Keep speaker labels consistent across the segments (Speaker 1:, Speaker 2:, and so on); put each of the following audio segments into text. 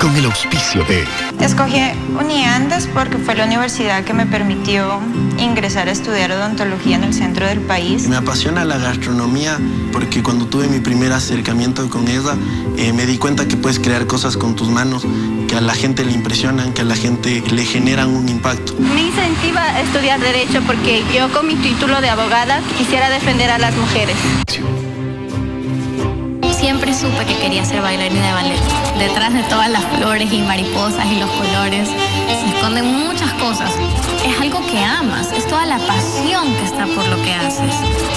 Speaker 1: con el auspicio de...
Speaker 2: Escogí Uniandes porque fue la universidad que me permitió ingresar a estudiar odontología en el centro del país.
Speaker 3: Me apasiona la gastronomía porque cuando tuve mi primer acercamiento con ella, me di cuenta que puedes crear cosas con tus manos que a la gente le impresionan, que a la gente le generan un impacto.
Speaker 4: Me incentiva a estudiar Derecho porque yo con mi título de abogada quisiera defender a las mujeres.
Speaker 5: Siempre supe que quería ser bailarina de ballet. Detrás de todas las flores y mariposas y los colores se esconden muchas cosas. Es algo que amas, es toda la pasión que está por lo que haces.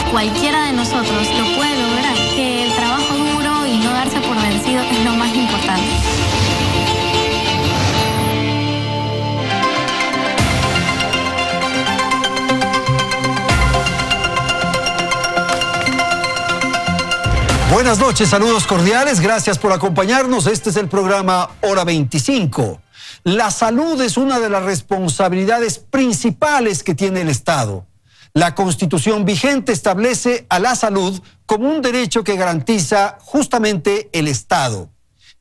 Speaker 5: Cualquiera de nosotros lo puede lograr. Que el trabajo duro y no darse por vencido es lo más importante.
Speaker 6: Buenas noches, saludos cordiales, gracias por acompañarnos. Este es el programa Hora 25. La salud es una de las responsabilidades principales que tiene el Estado. La Constitución vigente establece a la salud como un derecho que garantiza justamente el Estado.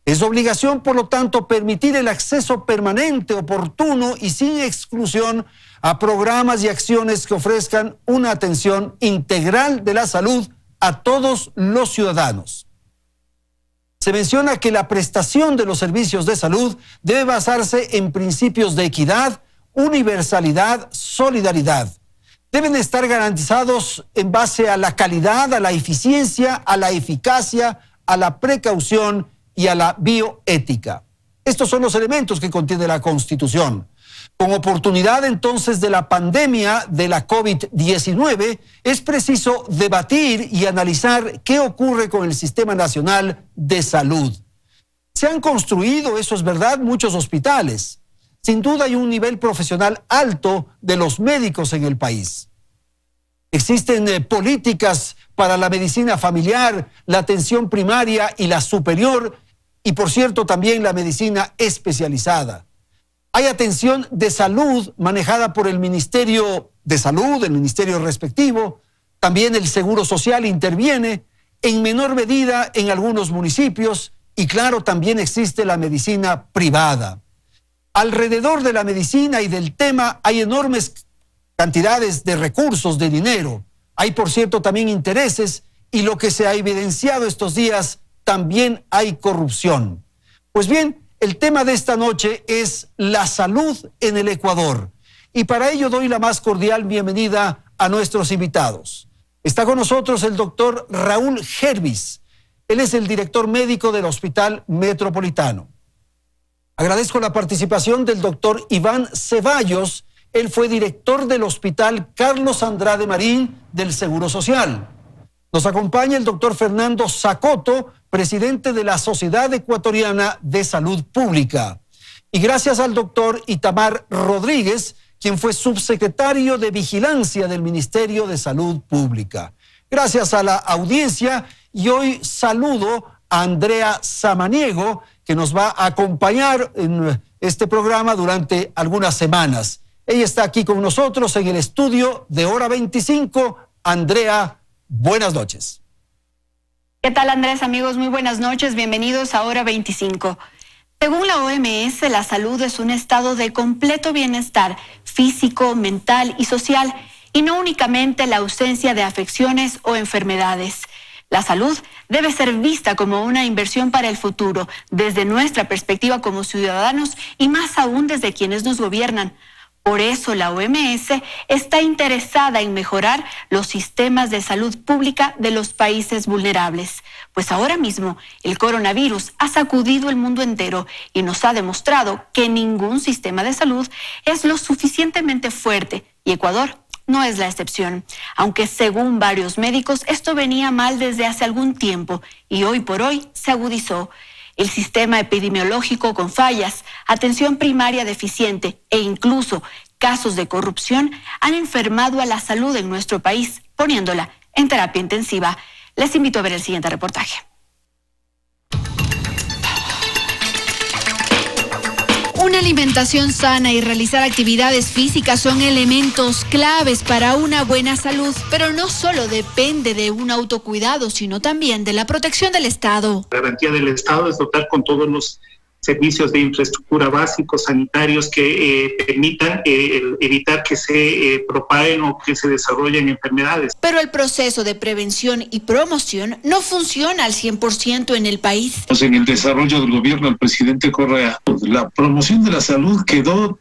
Speaker 6: Es obligación, por lo tanto, permitir el acceso permanente, oportuno y sin exclusión a programas y acciones que ofrezcan una atención integral de la salud a todos los ciudadanos. Se menciona que la prestación de los servicios de salud debe basarse en principios de equidad, universalidad, solidaridad. Deben estar garantizados en base a la calidad, a la eficiencia, a la eficacia, a la precaución y a la bioética. Estos son los elementos que contiene la Constitución. Con oportunidad entonces de la pandemia de la COVID-19, es preciso debatir y analizar qué ocurre con el Sistema Nacional de Salud. Se han construido, eso es verdad, muchos hospitales. Sin duda hay un nivel profesional alto de los médicos en el país. Existen políticas para la medicina familiar, la atención primaria y la superior, y por cierto también la medicina especializada. Hay atención de salud manejada por el Ministerio de Salud, el ministerio respectivo. También el Seguro Social interviene en menor medida en algunos municipios y claro, también existe la medicina privada. Alrededor de la medicina y del tema hay enormes cantidades de recursos, de dinero. Hay, por cierto, también intereses y lo que se ha evidenciado estos días, también hay corrupción. Pues bien, el tema de esta noche es la salud en el Ecuador. Y para ello doy la más cordial bienvenida a nuestros invitados. Está con nosotros el doctor Raúl Gervis. Él es el director médico del Hospital Metropolitano. Agradezco la participación del doctor Iván Ceballos. Él fue director del Hospital Carlos Andrade Marín del Seguro Social. Nos acompaña el doctor Fernando Zacoto, presidente de la Sociedad Ecuatoriana de Salud Pública. Y gracias al doctor Itamar Rodríguez, quien fue subsecretario de Vigilancia del Ministerio de Salud Pública. Gracias a la audiencia, y hoy saludo a Andrea Samaniego, que nos va a acompañar en este programa durante algunas semanas. Ella está aquí con nosotros en el estudio de Hora 25. Andrea, buenas noches.
Speaker 7: ¿Qué tal, Andrés? Amigos, muy buenas noches. Bienvenidos a Hora 25. Según la OMS, la salud es un estado de completo bienestar físico, mental y social, y no únicamente la ausencia de afecciones o enfermedades. La salud debe ser vista como una inversión para el futuro, desde nuestra perspectiva como ciudadanos y más aún desde quienes nos gobiernan. Por eso la OMS está interesada en mejorar los sistemas de salud pública de los países vulnerables, pues ahora mismo el coronavirus ha sacudido el mundo entero y nos ha demostrado que ningún sistema de salud es lo suficientemente fuerte, y Ecuador no es la excepción, aunque según varios médicos esto venía mal desde hace algún tiempo y hoy por hoy se agudizó. El sistema epidemiológico con fallas, atención primaria deficiente e incluso casos de corrupción han enfermado a la salud en nuestro país, poniéndola en terapia intensiva. Les invito a ver el siguiente reportaje.
Speaker 8: Una alimentación sana y realizar actividades físicas son elementos claves para una buena salud, pero no solo depende de un autocuidado, sino también de la protección del Estado.
Speaker 9: La garantía del Estado es dotar con todos los
Speaker 1: servicios de infraestructura básicos, sanitarios, que permitan evitar que se propaguen o que se desarrollen enfermedades.
Speaker 8: Pero el proceso de prevención y promoción no funciona al 100% en el país.
Speaker 9: En el desarrollo del gobierno del presidente Correa, la promoción de la salud quedó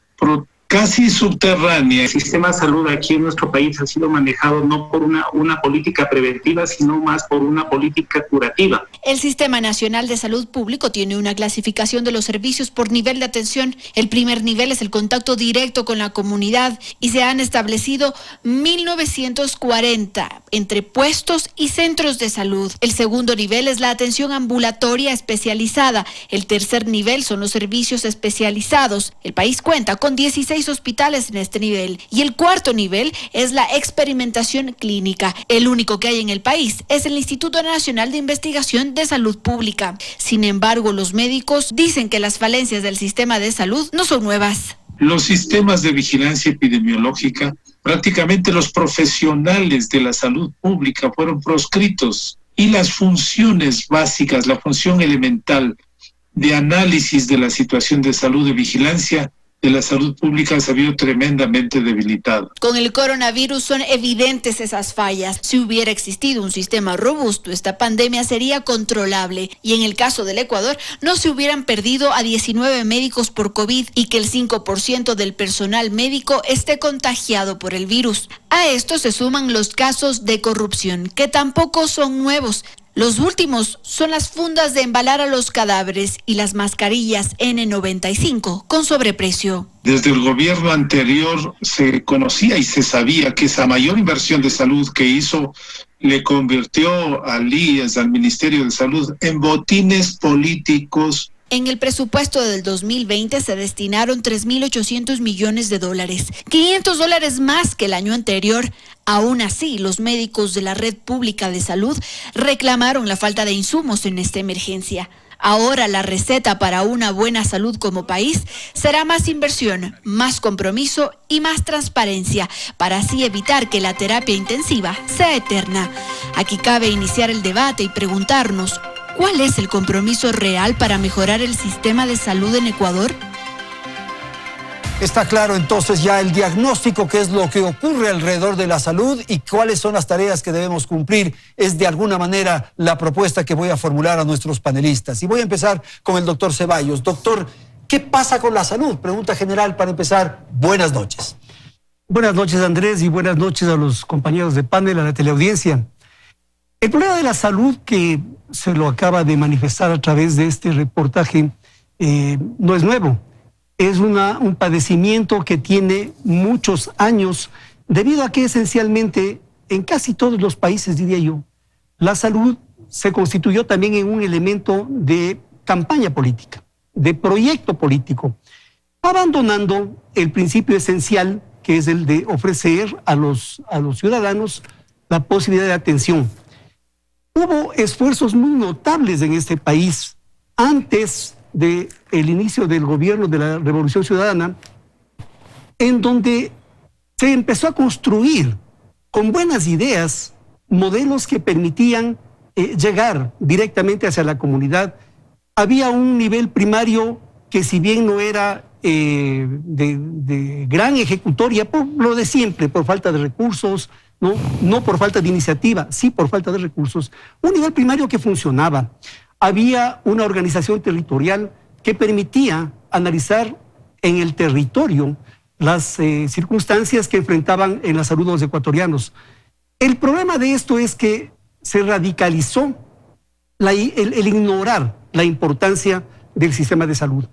Speaker 9: casi subterránea.
Speaker 1: El sistema de salud aquí en nuestro país ha sido manejado no por una política preventiva, sino más por una política curativa.
Speaker 8: El Sistema Nacional de Salud Público tiene una clasificación de los servicios por nivel de atención. El primer nivel es el contacto directo con la comunidad y se han establecido 1.940 entre puestos y centros de salud. El segundo nivel es la atención ambulatoria especializada. El tercer nivel son los servicios especializados. El país cuenta con 16 hospitales en este nivel. Y el cuarto nivel es la experimentación clínica. El único que hay en el país es el Instituto Nacional de Investigación de Salud Pública. Sin embargo, los médicos dicen que las falencias del sistema de salud no son nuevas.
Speaker 9: Los sistemas de vigilancia epidemiológica, prácticamente los profesionales de la salud pública fueron proscritos y las funciones básicas, la función elemental de análisis de la situación de salud, de vigilancia de la salud pública se vio tremendamente debilitado.
Speaker 8: Con el coronavirus son evidentes esas fallas. Si hubiera existido un sistema robusto, esta pandemia sería controlable. Y en el caso del Ecuador, no se hubieran perdido a 19 médicos por COVID y que el 5% del personal médico esté contagiado por el virus. A esto se suman los casos de corrupción, que tampoco son nuevos. Los últimos son las fundas de embalar a los cadáveres y las mascarillas N95 con sobreprecio.
Speaker 9: Desde el gobierno anterior se conocía y se sabía que esa mayor inversión de salud que hizo le convirtió al IES, al Ministerio de Salud, en botines políticos.
Speaker 8: En el presupuesto del 2020 se destinaron $3.800 millones, $500 más que el año anterior. Aún así, los médicos de la red pública de salud reclamaron la falta de insumos en esta emergencia. Ahora la receta para una buena salud como país será más inversión, más compromiso y más transparencia, para así evitar que la terapia intensiva sea eterna. Aquí cabe iniciar el debate y preguntarnos, ¿cuál es el compromiso real para mejorar el sistema de salud en Ecuador?
Speaker 6: Está claro entonces ya el diagnóstico, qué es lo que ocurre alrededor de la salud y cuáles son las tareas que debemos cumplir. Es de alguna manera la propuesta que voy a formular a nuestros panelistas. Y voy a empezar con el doctor Ceballos. Doctor, ¿qué pasa con la salud? Pregunta general para empezar. Buenas noches.
Speaker 10: Buenas noches, Andrés, y buenas noches a los compañeros de panel, a la teleaudiencia. El problema de la salud, que se lo acaba de manifestar a través de este reportaje, no es nuevo. Es un padecimiento que tiene muchos años, debido a que esencialmente en casi todos los países, diría yo, la salud se constituyó también en un elemento de campaña política, de proyecto político, abandonando el principio esencial, que es el de ofrecer a los ciudadanos la posibilidad de atención. Hubo esfuerzos muy notables en este país antes del inicio del gobierno de la Revolución Ciudadana, en donde se empezó a construir con buenas ideas modelos que permitían llegar directamente hacia la comunidad. Había un nivel primario que, si bien no era de gran ejecutoria, por lo de siempre, por falta de recursos, no por falta de iniciativa, sí por falta de recursos, un nivel primario que funcionaba. Había una organización territorial que permitía analizar en el territorio las circunstancias que enfrentaban en la salud los ecuatorianos. El problema de esto es que se radicalizó el ignorar la importancia del sistema de salud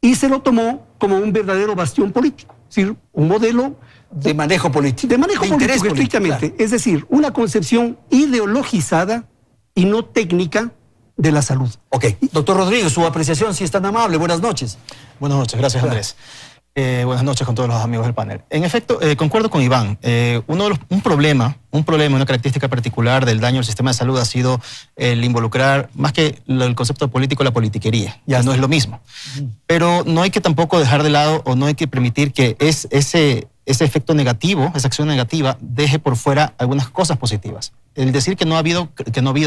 Speaker 10: y se lo tomó como un verdadero bastión político, es decir, un modelo
Speaker 6: de manejo político.
Speaker 10: De manejo político, estrictamente. Claro. Es decir, una concepción ideologizada y no técnica de la salud.
Speaker 6: Ok. Doctor Rodríguez, su apreciación, si es tan amable. Buenas noches.
Speaker 11: Buenas noches, gracias, Andrés. Buenas noches con todos los amigos del panel. En efecto, concuerdo con Iván. Un problema, una característica particular del daño al sistema de salud ha sido el involucrar, más que el concepto político, la politiquería. Ya no es lo mismo. Pero no hay que tampoco dejar de lado, o no hay que permitir que ese ese efecto negativo, esa acción negativa, deje por fuera algunas cosas positivas. El decir que no ha habido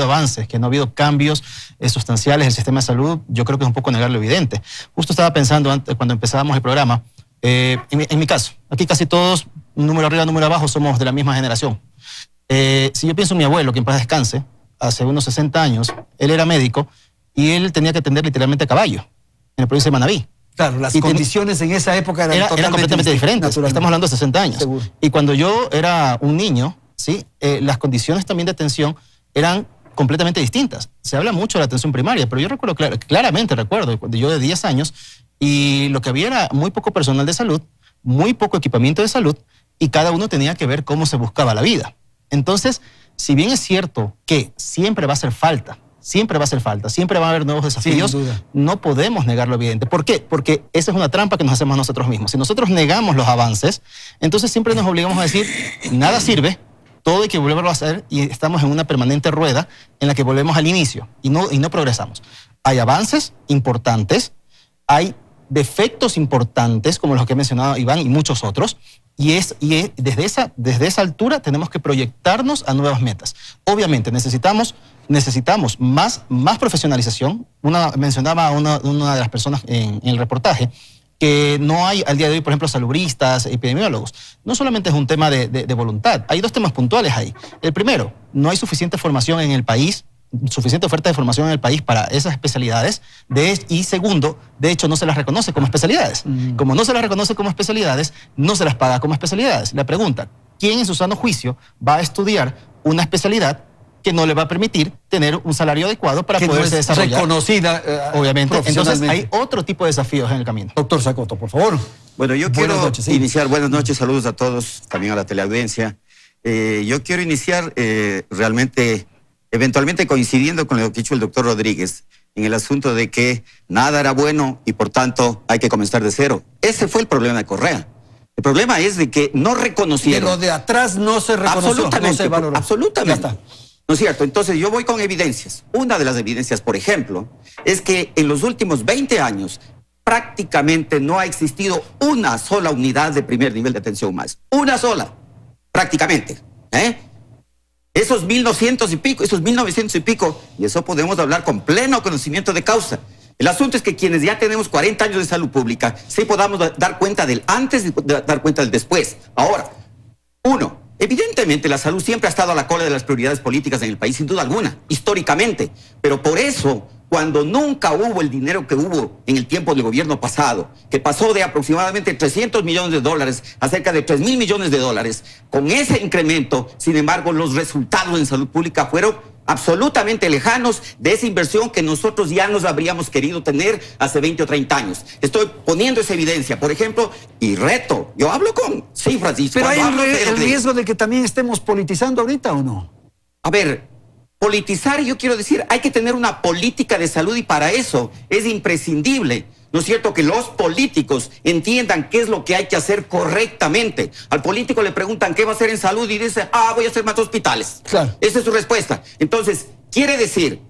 Speaker 11: avances, que no ha habido cambios sustanciales en el sistema de salud, yo creo que es un poco negar lo evidente. Justo estaba pensando antes, cuando empezábamos el programa, en mi caso, aquí casi todos, número arriba, número abajo, somos de la misma generación. Si yo pienso en mi abuelo, que en paz descanse, hace unos 60 años, él era médico y él tenía que atender literalmente a caballo, en la provincia de Manabí.
Speaker 6: Claro, las condiciones en esa época eran
Speaker 11: completamente diferentes. Estamos hablando de 60 años.
Speaker 6: Seguro.
Speaker 11: Y cuando yo era un niño, ¿sí? Las condiciones también de atención eran completamente distintas. Se habla mucho de la atención primaria, pero yo recuerdo claramente cuando yo de 10 años, y lo que había era muy poco personal de salud, muy poco equipamiento de salud, y cada uno tenía que ver cómo se buscaba la vida. Entonces, si bien es cierto que siempre va a hacer falta, siempre va a haber nuevos desafíos, no podemos negar lo evidente. ¿Por qué? Porque esa es una trampa que nos hacemos nosotros mismos. Si nosotros negamos los avances, entonces siempre nos obligamos a decir, nada sirve, todo hay que volverlo a hacer, y estamos en una permanente rueda en la que volvemos al inicio y no progresamos. Hay avances importantes, hay defectos importantes, como los que ha mencionado Iván y muchos otros, y desde esa altura tenemos que proyectarnos a nuevas metas. Obviamente necesitamos más profesionalización. Mencionaba una de las personas en el reportaje que no hay al día de hoy, por ejemplo, salubristas, epidemiólogos. No solamente es un tema de voluntad, hay dos temas puntuales ahí. El primero, no hay suficiente formación en el país, suficiente oferta de formación en el país para esas especialidades, y segundo, de hecho no se las reconoce como especialidades. Como no se las reconoce como especialidades, no se las paga como especialidades. La pregunta, ¿quién en su sano juicio va a estudiar una especialidad que no le va a permitir tener un salario adecuado para poderse desarrollar?
Speaker 6: Reconocida,
Speaker 11: obviamente. Entonces hay otro tipo de desafíos en el camino.
Speaker 6: Doctor Sacoto, por favor.
Speaker 12: Bueno, yo quiero iniciar, buenas noches, saludos a todos, también a la teleaudiencia. Yo quiero iniciar realmente, eventualmente coincidiendo con lo que ha dicho el doctor Rodríguez, en el asunto de que nada era bueno y por tanto hay que comenzar de cero. Ese fue el problema de Correa. El problema es de que no reconocieron.
Speaker 6: De lo de atrás no se reconoció,
Speaker 12: absolutamente,
Speaker 6: no se valoró.
Speaker 12: Absolutamente.
Speaker 6: Ya está.
Speaker 12: ¿No es cierto? Entonces yo voy con evidencias. Una de las evidencias, por ejemplo, es que en los últimos 20 años prácticamente no ha existido una sola unidad de primer nivel de atención más. Una sola, prácticamente. Esos 1900 y pico, y eso podemos hablar con pleno conocimiento de causa. El asunto es que quienes ya tenemos 40 años de salud pública, sí podamos dar cuenta del antes y dar cuenta del después. Ahora, uno, evidentemente la salud siempre ha estado a la cola de las prioridades políticas en el país, sin duda alguna, históricamente. Pero por eso, cuando nunca hubo el dinero que hubo en el tiempo del gobierno pasado, que pasó de aproximadamente 300 millones de dólares a cerca de 3.000 millones de dólares, con ese incremento, sin embargo, los resultados en salud pública fueron absolutamente lejanos de esa inversión que nosotros ya nos habríamos querido tener hace 20 o 30 años. Estoy poniendo esa evidencia, por ejemplo, y reto. Yo hablo con cifras.
Speaker 6: Pero hay el riesgo de que también estemos politizando ahorita, ¿o no?
Speaker 12: A ver, politizar, yo quiero decir, hay que tener una política de salud y para eso es imprescindible, ¿no es cierto?, que los políticos entiendan qué es lo que hay que hacer correctamente. Al político le preguntan qué va a hacer en salud y dice, voy a hacer más hospitales.
Speaker 6: Claro.
Speaker 12: Esa es su respuesta. Entonces, quiere decir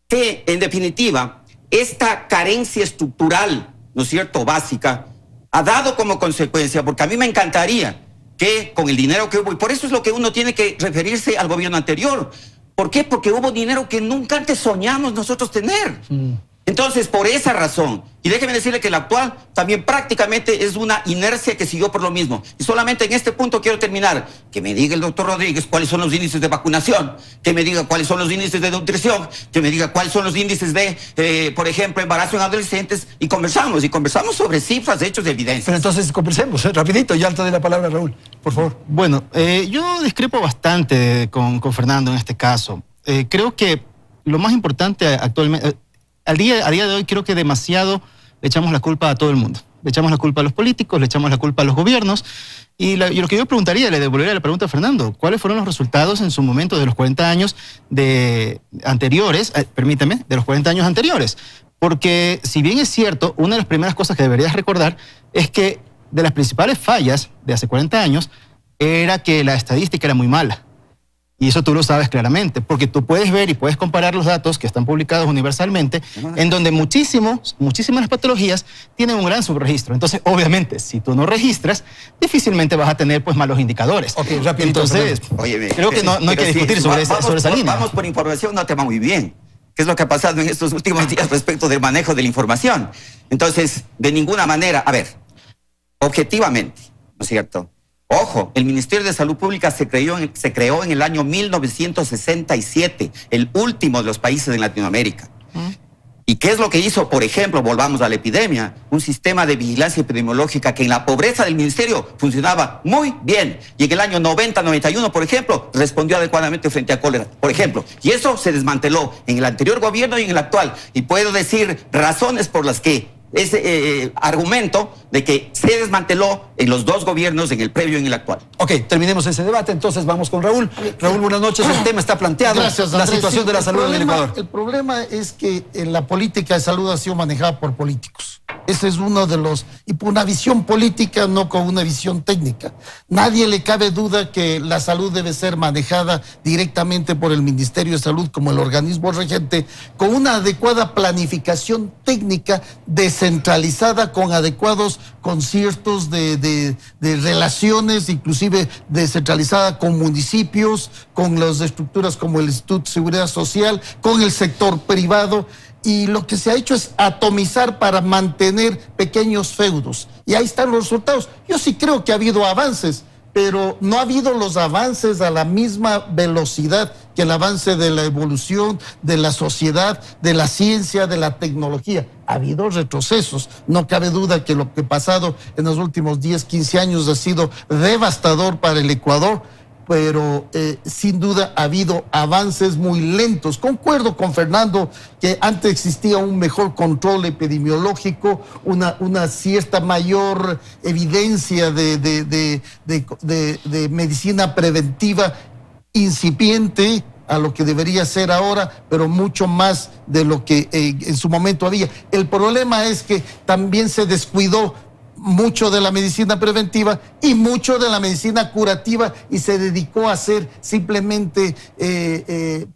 Speaker 12: que, en definitiva, esta carencia estructural, ¿no es cierto?, básica, ha dado como consecuencia, porque a mí me encantaría que con el dinero que hubo, y por eso es lo que uno tiene que referirse al gobierno anterior. ¿Por qué? Porque hubo dinero que nunca antes soñamos nosotros tener. Entonces, por esa razón, y déjeme decirle que el actual también prácticamente es una inercia que siguió por lo mismo. Y solamente en este punto quiero terminar. Que me diga el doctor Rodríguez cuáles son los índices de vacunación, que me diga cuáles son los índices de nutrición, que me diga cuáles son los índices de, por ejemplo, embarazo en adolescentes, y conversamos sobre cifras, hechos de evidencia.
Speaker 6: Pero entonces conversemos, rapidito, ya te doy la palabra, Raúl, por favor.
Speaker 11: Bueno, yo discrepo bastante con Fernando en este caso. Creo que lo más importante actualmente... A día de hoy creo que demasiado le echamos la culpa a todo el mundo. Le echamos la culpa a los políticos, le echamos la culpa a los gobiernos. Y lo que yo preguntaría, le devolvería la pregunta a Fernando, ¿cuáles fueron los resultados en su momento de los 40 años anteriores? Permítame, de los 40 años anteriores. Porque si bien es cierto, una de las primeras cosas que deberías recordar es que de las principales fallas de hace 40 años era que la estadística era muy mala. Y eso tú lo sabes claramente, porque tú puedes ver y puedes comparar los datos que están publicados universalmente, en donde muchísimas patologías tienen un gran subregistro. Entonces, obviamente, si tú no registras, difícilmente vas a tener pues malos indicadores.
Speaker 6: Okay, rapidito,
Speaker 11: entonces, creo que no hay que discutir sobre esa línea.
Speaker 12: Vamos por información, no te va muy bien. ¿Qué es lo que ha pasado en estos últimos días respecto del manejo de la información? Entonces, de ninguna manera, a ver, objetivamente, ¿no es cierto? Ojo, el Ministerio de Salud Pública se creó en el año 1967, el último de los países en Latinoamérica. ¿Y qué es lo que hizo? Por ejemplo, volvamos a la epidemia, un sistema de vigilancia epidemiológica que en la pobreza del ministerio funcionaba muy bien. Y en el año 90-91, por ejemplo, respondió adecuadamente frente a cólera, por ejemplo. Y eso se desmanteló en el anterior gobierno y en el actual. Y puedo decir razones por las que ese argumento de que se desmanteló en los dos gobiernos, en el previo y en el actual.
Speaker 6: Ok, terminemos ese debate, entonces vamos con Raúl. Raúl, buenas noches, el tema está planteado.
Speaker 13: Gracias,
Speaker 6: la
Speaker 13: Andrés.
Speaker 6: situación de la salud en el Ecuador.
Speaker 13: El problema es que la política de salud ha sido manejada por políticos. Ese es uno de los... Y por una visión política, no con una visión técnica. Nadie le cabe duda que la salud debe ser manejada directamente por el Ministerio de Salud como el organismo regente, con una adecuada planificación técnica descentralizada, con adecuados conciertos de relaciones, inclusive descentralizada con municipios, con las estructuras como el Instituto de Seguridad Social, con el sector privado. Y lo que se ha hecho es atomizar para mantener pequeños feudos. Y ahí están los resultados. Yo sí creo que ha habido avances, pero no ha habido los avances a la misma velocidad que el avance de la evolución, de la sociedad, de la ciencia, de la tecnología. Ha habido retrocesos. No cabe duda que lo que ha pasado en los últimos 10, 15 años ha sido devastador para el Ecuador, pero sin duda ha habido avances muy lentos. Concuerdo con Fernando que antes existía un mejor control epidemiológico, una cierta mayor evidencia de medicina preventiva incipiente a lo que debería ser ahora, pero mucho más de lo que en su momento había. El problema es que también se descuidó mucho de la medicina preventiva y mucho de la medicina curativa, y se dedicó a hacer simplemente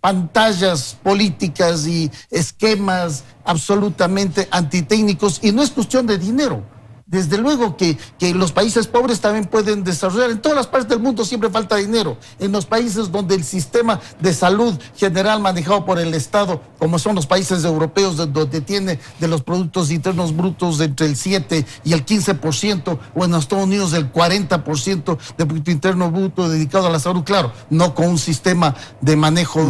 Speaker 13: pantallas políticas y esquemas absolutamente antitécnicos, y no es cuestión de dinero. Desde luego que los países pobres también pueden desarrollar. En todas las partes del mundo siempre falta dinero. En los países donde el sistema de salud general manejado por el Estado, como son los países europeos, donde tiene de los productos internos brutos entre el 7 y el 15%, o en los Estados Unidos el 40% de producto interno bruto dedicado a la salud, claro, no con un sistema de manejo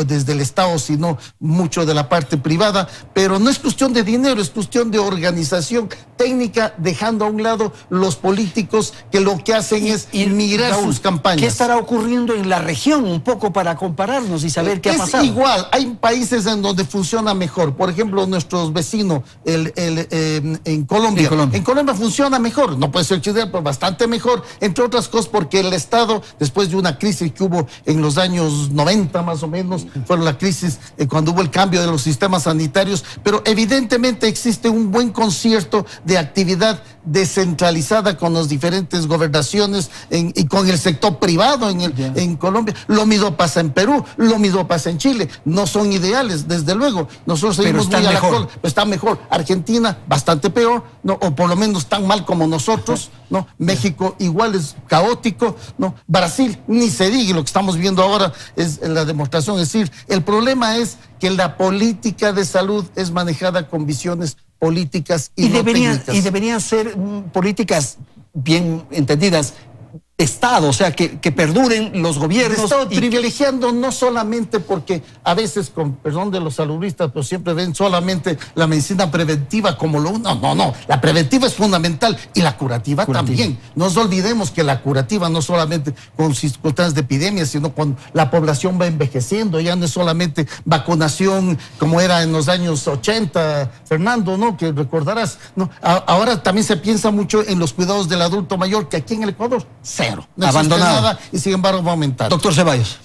Speaker 13: desde el Estado, sino mucho de la parte privada. Pero no es cuestión de dinero, es cuestión de organización técnica, dejando a un lado los políticos que lo que hacen es mirar
Speaker 6: Raúl,
Speaker 13: sus campañas.
Speaker 6: ¿Qué estará ocurriendo en la región un poco para compararnos y saber qué ha pasado?
Speaker 13: Es igual, hay países en donde funciona mejor. Por ejemplo, nuestros vecinos en Colombia. En Colombia funciona mejor, no puede ser Chile, pero bastante mejor, entre otras cosas porque el Estado, después de una crisis que hubo en los años 90 más o menos, fue la crisis cuando hubo el cambio de los sistemas sanitarios, pero evidentemente existe un buen concierto de actividad descentralizada con las diferentes gobernaciones y con el sector privado en Colombia. Lo mismo pasa en Perú, lo mismo pasa en Chile. No son ideales, desde luego. Nosotros seguimos muy a la cola. Está mejor. Argentina, bastante peor, ¿no? O por lo menos tan mal como nosotros, ¿no? México igual es caótico, ¿no? Brasil, ni se diga, lo que estamos viendo ahora es la demostración. Es decir, el problema es que la política de salud es manejada con visiones políticas y no técnicas.
Speaker 6: Y deberían ser políticas bien entendidas de Estado, o sea, que perduren los gobiernos.
Speaker 13: De Estado, privilegiando no solamente porque a veces, con perdón de los saludistas, pero siempre ven solamente la medicina preventiva como lo uno. No, la preventiva es fundamental y la curativa también. No nos olvidemos que la curativa no solamente con circunstancias de epidemia, sino cuando la población va envejeciendo, ya no es solamente vacunación como era en los años 80, Fernando, ¿no? Que recordarás, ¿no? Ahora también se piensa mucho en los cuidados del adulto mayor, que aquí en el Ecuador cero. No abandonado. Nada, y sin embargo va a aumentar.
Speaker 6: Doctor Ceballos.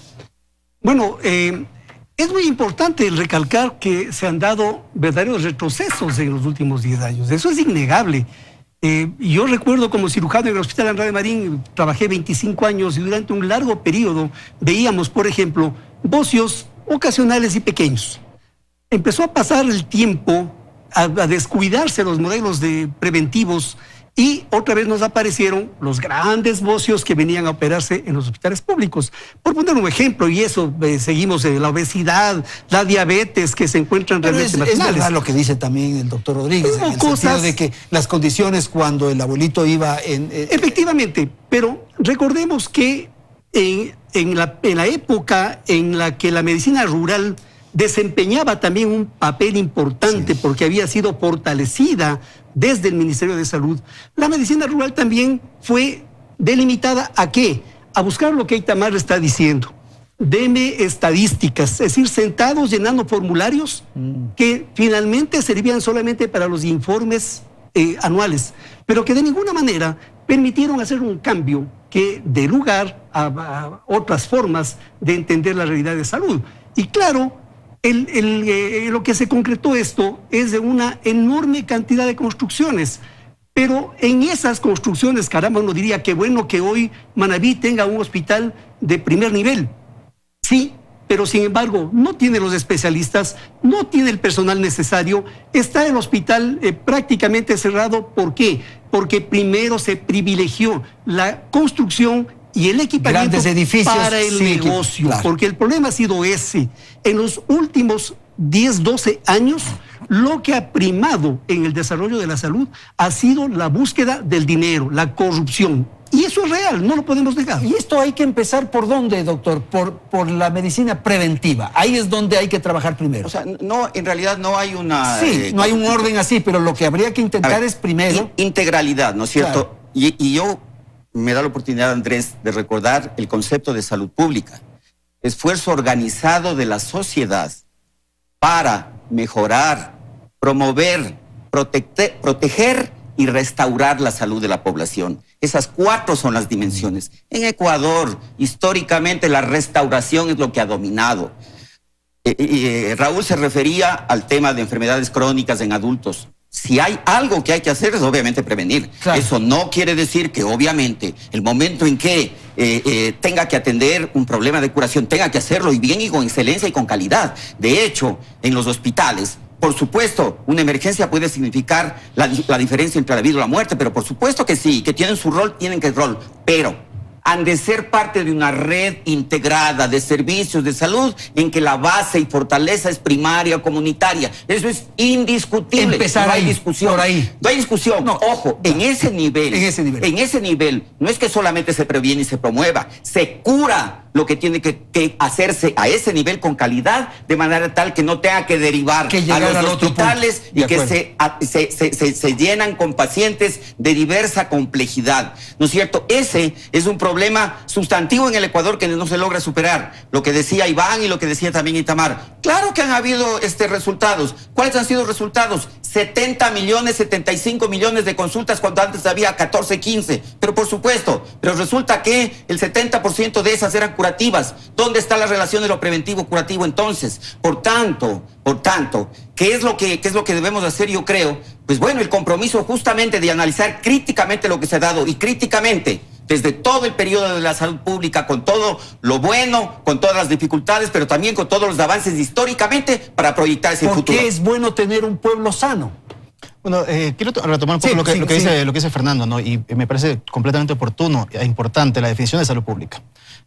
Speaker 10: Bueno, es muy importante recalcar que se han dado verdaderos retrocesos en los últimos 10 años. Eso es innegable. Yo recuerdo como cirujano en el Hospital Andrade Marín, trabajé 25 años y durante un largo periodo veíamos, por ejemplo, bocios ocasionales y pequeños. Empezó a pasar el tiempo, a descuidarse los modelos preventivos y otra vez nos aparecieron los grandes bocios que venían a operarse en los hospitales públicos. Por poner un ejemplo, y eso seguimos la obesidad, la diabetes que se encuentran realmente marginales.
Speaker 6: Es verdad lo que dice también el doctor Rodríguez, en el sentido de que las condiciones cuando el abuelito iba
Speaker 10: Efectivamente, pero recordemos que en la época en la que la medicina rural desempeñaba también un papel importante porque había sido fortalecida desde el Ministerio de Salud, la medicina rural también fue delimitada ¿a qué? A buscar lo que Itamar está diciendo. Deme estadísticas, es decir, sentados llenando formularios que finalmente servían solamente para los informes anuales, pero que de ninguna manera permitieron hacer un cambio que dé lugar a otras formas de entender la realidad de salud. Y claro, lo que se concretó esto es de una enorme cantidad de construcciones, pero en esas construcciones, caramba, uno diría que bueno que hoy Manabí tenga un hospital de primer nivel. Sí, pero sin embargo no tiene los especialistas, no tiene el personal necesario, está el hospital prácticamente cerrado. ¿Por qué? Porque primero se privilegió la construcción y el equipamiento para el negocio, claro. Porque el problema ha sido ese. En los últimos 10, 12 años, lo que ha primado en el desarrollo de la salud ha sido la búsqueda del dinero, la corrupción. Y eso es real, no lo podemos negar.
Speaker 6: ¿Y esto hay que empezar por dónde, doctor? Por la medicina preventiva. Ahí es donde hay que trabajar primero.
Speaker 12: O sea, no, en realidad no hay una...
Speaker 6: Sí, no hay un orden así, pero lo que habría que intentar es primero...
Speaker 12: Integralidad, ¿no es cierto?
Speaker 6: Claro.
Speaker 12: Y yo... me da la oportunidad, Andrés, de recordar el concepto de salud pública. Esfuerzo organizado de la sociedad para mejorar, promover, proteger y restaurar la salud de la población. Esas 4 son las dimensiones. En Ecuador, históricamente, la restauración es lo que ha dominado. Raúl se refería al tema de enfermedades crónicas en adultos. Si hay algo que hay que hacer es obviamente prevenir. Claro. Eso no quiere decir que obviamente el momento en que tenga que atender un problema de curación, tenga que hacerlo y bien y con excelencia y con calidad. De hecho, en los hospitales, por supuesto, una emergencia puede significar la diferencia entre la vida y la muerte, pero por supuesto que sí, que tienen su rol, tienen que el rol, pero han de ser parte de una red integrada de servicios de salud en que la base y fortaleza es primaria, comunitaria. Eso es indiscutible.
Speaker 6: Empezar
Speaker 12: no hay
Speaker 6: ahí,
Speaker 12: discusión.
Speaker 6: Por ahí.
Speaker 12: No hay discusión. No, ojo, en ese nivel. En ese nivel, no es que solamente se previene y se promueva, se cura lo que tiene que hacerse a ese nivel con calidad, de manera tal que no tenga que derivar a los hospitales y que se llenan con pacientes de diversa complejidad. ¿No es cierto? Ese es un problema sustantivo en el Ecuador que no se logra superar. Lo que decía Iván y lo que decía también Itamar. Claro que han habido resultados. ¿Cuáles han sido resultados? 70 millones, 75 millones de consultas cuando antes había 14, 15. Pero por supuesto, pero resulta que el 70% de esas eran curativas. ¿Dónde está la relación de lo preventivo-curativo entonces? Por tanto, ¿qué es lo que debemos hacer, yo creo? Pues bueno, el compromiso justamente de analizar críticamente lo que se ha dado y críticamente desde todo el periodo de la salud pública, con todo lo bueno, con todas las dificultades, pero también con todos los avances históricamente para proyectar ese futuro.
Speaker 6: ¿Por qué es bueno tener un pueblo sano?
Speaker 11: Bueno, quiero retomar un poco lo que dice Fernando, ¿no? Y me parece completamente oportuno e importante la definición de salud pública.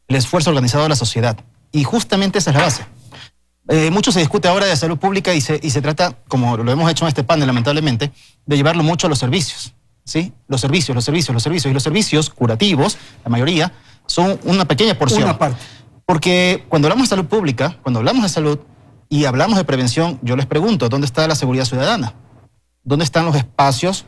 Speaker 11: El esfuerzo organizado de la sociedad. Y justamente esa es la base. Mucho se discute ahora de salud pública y se trata, como lo hemos hecho en este panel, lamentablemente, de llevarlo mucho a los servicios. ¿Sí? Los servicios. Y los servicios curativos, la mayoría, son una pequeña porción.
Speaker 6: Una parte.
Speaker 11: Porque cuando hablamos de salud pública, cuando hablamos de salud y hablamos de prevención, yo les pregunto, ¿dónde está la seguridad ciudadana? ¿Dónde están los espacios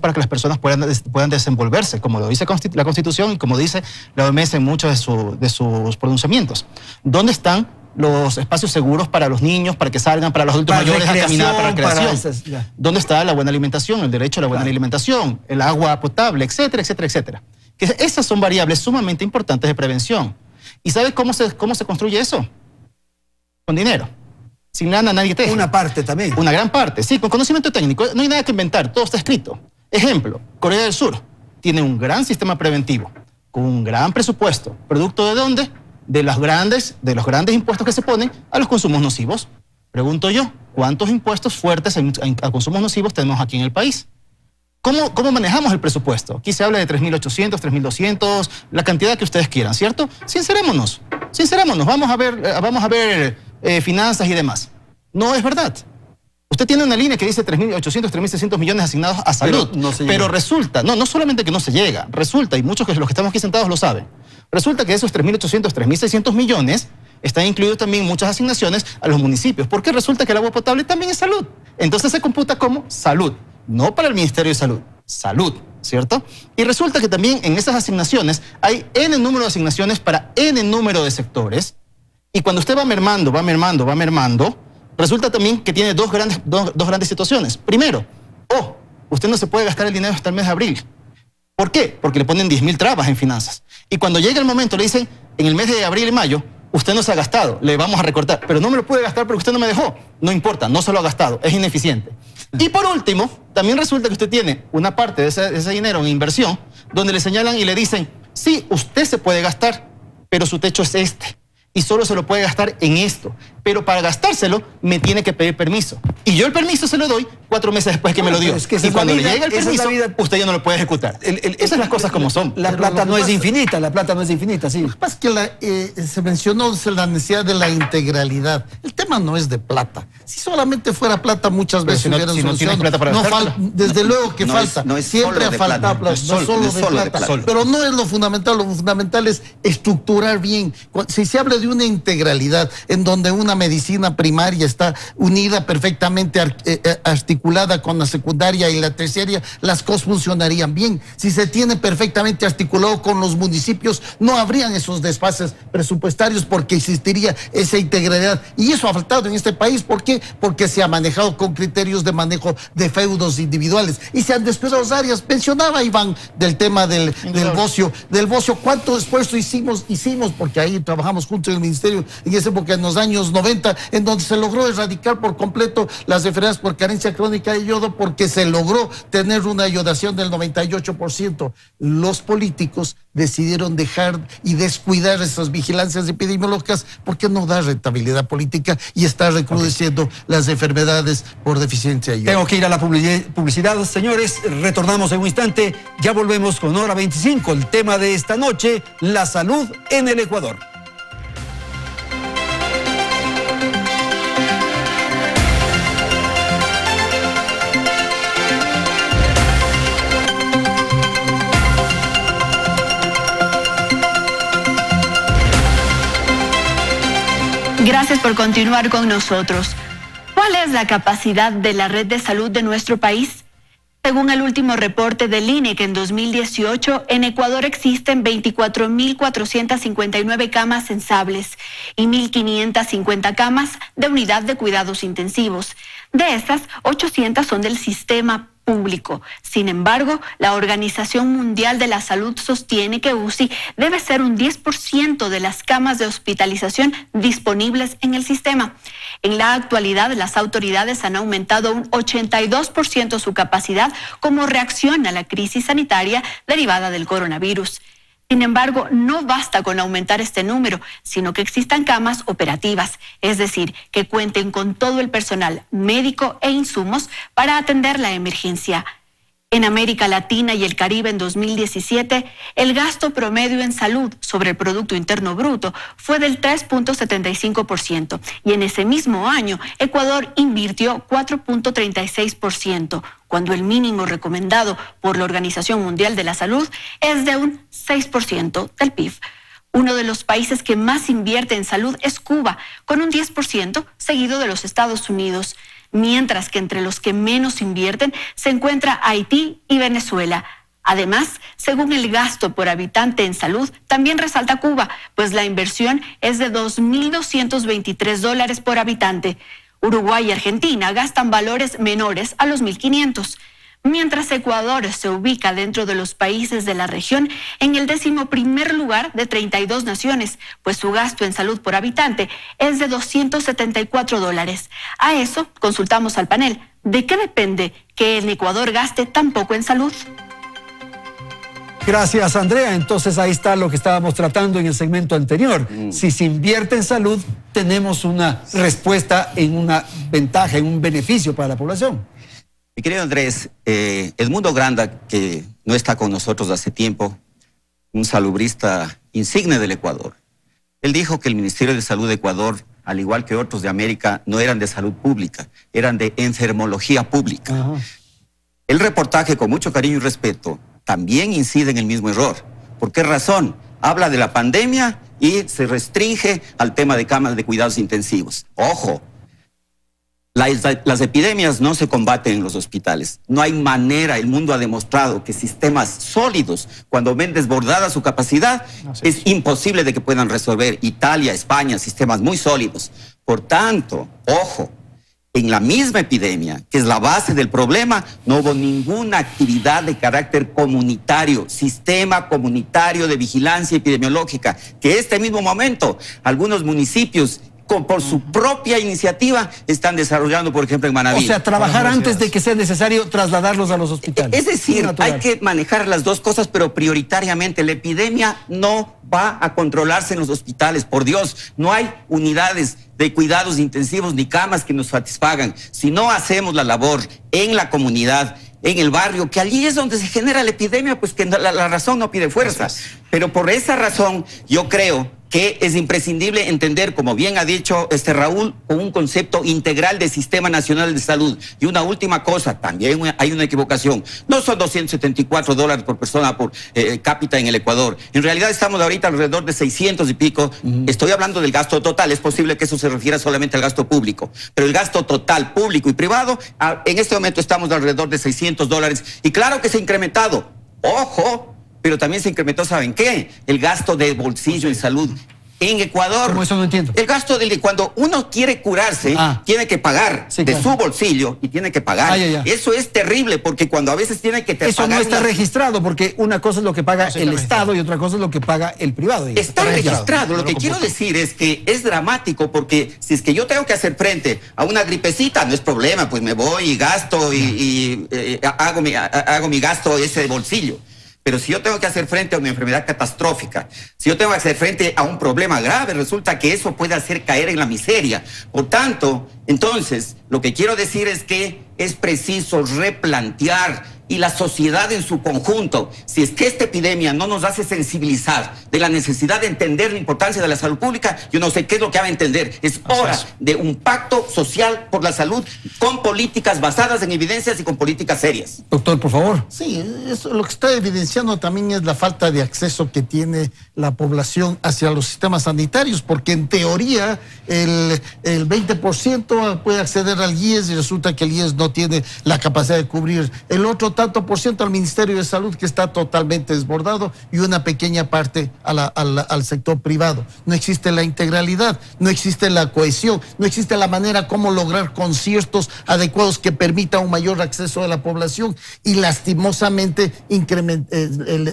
Speaker 11: para que las personas puedan desenvolverse, como lo dice la Constitución y como dice la OMS en muchos de sus pronunciamientos? ¿Dónde están los espacios seguros para los niños, para que salgan, para los adultos mayores a caminar, para recreación? ¿Dónde está la buena alimentación, el derecho a la buena alimentación, el agua potable, etcétera, etcétera, etcétera? Que esas son variables sumamente importantes de prevención. ¿Y sabe cómo se construye eso? Con dinero. Sin lana nadie teje.
Speaker 6: Una parte también.
Speaker 11: Una gran parte, sí, con conocimiento técnico. No hay nada que inventar, todo está escrito. Ejemplo, Corea del Sur tiene un gran sistema preventivo, con un gran presupuesto. ¿Producto de dónde? De los grandes impuestos que se ponen a los consumos nocivos. Pregunto yo, ¿cuántos impuestos fuertes a consumos nocivos tenemos aquí en el país? ¿Cómo manejamos el presupuesto? Aquí se habla de 3.800, 3.200, la cantidad que ustedes quieran, ¿cierto? Sincerémonos, vamos a ver finanzas y demás. No es verdad. Usted tiene una línea que dice 3.800, 3.600 millones asignados a salud, pero resulta, no solamente que no se llega, resulta, y muchos de los que estamos aquí sentados lo saben, resulta que esos 3.800, 3.600 millones están incluidos también muchas asignaciones a los municipios, porque resulta que el agua potable también es salud. Entonces se computa como salud, no para el Ministerio de Salud, salud, ¿cierto? Y resulta que también en esas asignaciones hay N número de asignaciones para N número de sectores, y cuando usted va mermando, resulta también que tiene dos grandes situaciones. Primero, usted no se puede gastar el dinero hasta el mes de abril. ¿Por qué? Porque le ponen 10.000 trabas en finanzas. Y cuando llega el momento le dicen, en el mes de abril y mayo, usted no se ha gastado, le vamos a recortar. Pero no me lo pude gastar porque usted no me dejó. No importa, no se lo ha gastado, es ineficiente. Y por último, también resulta que usted tiene una parte de ese dinero en inversión, donde le señalan y le dicen, sí, usted se puede gastar, pero su techo es este. Y solo se lo puede gastar en esto. Pero para gastárselo, me tiene que pedir permiso. Y yo el permiso se lo doy 4 meses después que me lo dio.
Speaker 6: Es que
Speaker 11: y cuando le llega el permiso, usted ya no lo puede ejecutar. Esas son las cosas como son.
Speaker 6: La plata no es infinita, sí.
Speaker 13: Lo que pasa es que se mencionó la necesidad de la integralidad. El tema no es de plata. Si solamente fuera plata, muchas veces hubieran solución. Desde luego que falta. Siempre ha faltado plata. No solo de plata. Pero no es lo fundamental. Lo fundamental es estructurar bien. Si se habla de una integralidad en donde una medicina primaria está unida perfectamente, articulada con la secundaria y la terciaria, las cosas funcionarían bien. Si se tiene perfectamente articulado con los municipios, no habrían esos desfases presupuestarios porque existiría esa integralidad. Y eso ha faltado en este país. ¿Por qué? Porque se ha manejado con criterios de manejo de feudos individuales y se han descuidado áreas. Mencionaba Iván del tema del bocio. ¿Cuánto esfuerzo hicimos? Porque ahí trabajamos juntos en el ministerio en esa época, en los años 90, en donde se logró erradicar por completo las enfermedades por carencia crónica de yodo, porque se logró tener una iodación del 98%. Los políticos decidieron dejar y descuidar esas vigilancias epidemiológicas porque no da rentabilidad política y está recrudeciendo las enfermedades por deficiencia de yodo.
Speaker 6: Tengo que ir a la publicidad, señores. Retornamos en un instante. Ya volvemos con Hora 25. El tema de esta noche, la salud en el Ecuador.
Speaker 7: Gracias por continuar con nosotros. ¿Cuál es la capacidad de la red de salud de nuestro país? Según el último reporte del INEC en 2018, en Ecuador existen 24.459 camas sensables y 1.550 camas de unidad de cuidados intensivos. De estas, 800 son del sistema público. Sin embargo, la Organización Mundial de la Salud sostiene que UCI debe ser un 10% de las camas de hospitalización disponibles en el sistema. En la actualidad, las autoridades han aumentado un 82% su capacidad como reacción a la crisis sanitaria derivada del coronavirus. Sin embargo, no basta con aumentar este número, sino que existan camas operativas, es decir, que cuenten con todo el personal médico e insumos para atender la emergencia. En América Latina y el Caribe en 2017, el gasto promedio en salud sobre el Producto Interno Bruto fue del 3.75% y en ese mismo año Ecuador invirtió 4.36%, cuando el mínimo recomendado por la Organización Mundial de la Salud es de un 6% del PIB. Uno de los países que más invierte en salud es Cuba, con un 10%, seguido de los Estados Unidos, mientras que entre los que menos invierten se encuentra Haití y Venezuela. Además, según el gasto por habitante en salud, también resalta Cuba, pues la inversión es de $2.223 por habitante. Uruguay y Argentina gastan valores menores a los 1.500. mientras Ecuador se ubica dentro de los países de la región en el 11º lugar de 32 naciones, pues su gasto en salud por habitante es de $274. A eso consultamos al panel. ¿De qué depende que en Ecuador gaste tan poco en salud?
Speaker 6: Gracias, Andrea. Entonces ahí está lo que estábamos tratando en el segmento anterior. Si se invierte en salud, tenemos una respuesta en una ventaja, en un beneficio para la población.
Speaker 12: Mi querido Andrés, Edmundo Granda, que no está con nosotros hace tiempo, un salubrista insigne del Ecuador, él dijo que el Ministerio de Salud de Ecuador, al igual que otros de América, no eran de salud pública, eran de enfermología pública. Ajá. El reportaje, con mucho cariño y respeto, también incide en el mismo error. ¿Por qué razón? Habla de la pandemia y se restringe al tema de camas de cuidados intensivos. ¡Ojo! Las epidemias no se combaten en los hospitales. No hay manera, el mundo ha demostrado que sistemas sólidos, cuando ven desbordada su capacidad, es imposible de que puedan resolver. Italia, España, sistemas muy sólidos. Por tanto, ojo, en la misma epidemia, que es la base del problema, no hubo ninguna actividad de carácter comunitario, sistema comunitario de vigilancia epidemiológica, que este mismo momento algunos municipios por su propia iniciativa están desarrollando, por ejemplo, en Manabí.
Speaker 6: O sea, trabajar antes de que sea necesario trasladarlos a los hospitales.
Speaker 12: Es decir, hay que manejar las dos cosas, pero prioritariamente. La epidemia no va a controlarse en los hospitales, por Dios. No hay unidades de cuidados intensivos ni camas que nos satisfagan. Si no hacemos la labor en la comunidad, en el barrio, que allí es donde se genera la epidemia, pues que la razón no pide fuerza. Pero por esa razón, yo creo que es imprescindible entender, como bien ha dicho Raúl, con un concepto integral de Sistema Nacional de Salud. Y una última cosa, también hay una equivocación. No son $274 por persona por cápita en el Ecuador. En realidad estamos ahorita alrededor de 600 y pico. Estoy hablando del gasto total. Es posible que eso se refiera solamente al gasto público. Pero el gasto total, público y privado, en este momento estamos alrededor de $600. Y claro que se ha incrementado. ¡Ojo! Pero también se incrementó, ¿saben qué? El gasto de bolsillo en salud. En Ecuador,
Speaker 6: ¿cómo eso no entiendo?
Speaker 12: El gasto de cuando uno quiere curarse, tiene que pagar de su bolsillo y tiene que pagar. Eso es terrible, porque cuando a veces tiene que
Speaker 6: eso
Speaker 12: pagar.
Speaker 6: No está registrado, porque una cosa es lo que paga el Estado y otra cosa es lo que paga el privado.
Speaker 12: Está registrado. Lo que quiero decir es que es dramático, porque si es que yo tengo que hacer frente a una gripecita, no es problema, pues me voy y gasto y hago mi gasto ese de bolsillo. Pero si yo tengo que hacer frente a una enfermedad catastrófica, si yo tengo que hacer frente a un problema grave, resulta que eso puede hacer caer en la miseria. Por tanto, entonces, lo que quiero decir es que es preciso replantear, y la sociedad en su conjunto, si es que esta epidemia no nos hace sensibilizar de la necesidad de entender la importancia de la salud pública, yo no sé qué es lo que va a entender. Es hora de un pacto social por la salud con políticas basadas en evidencias y con políticas serias.
Speaker 6: Doctor, por favor.
Speaker 13: Sí, eso lo que está evidenciando también es la falta de acceso que tiene la población hacia los sistemas sanitarios, porque en teoría el 20% puede acceder al IES y resulta que el IES no tiene la capacidad de cubrir el otro tanto por ciento al Ministerio de Salud, que está totalmente desbordado, y una pequeña parte al sector privado. No existe la integralidad, no existe la cohesión, no existe la manera como lograr conciertos adecuados que permitan un mayor acceso de la población, y lastimosamente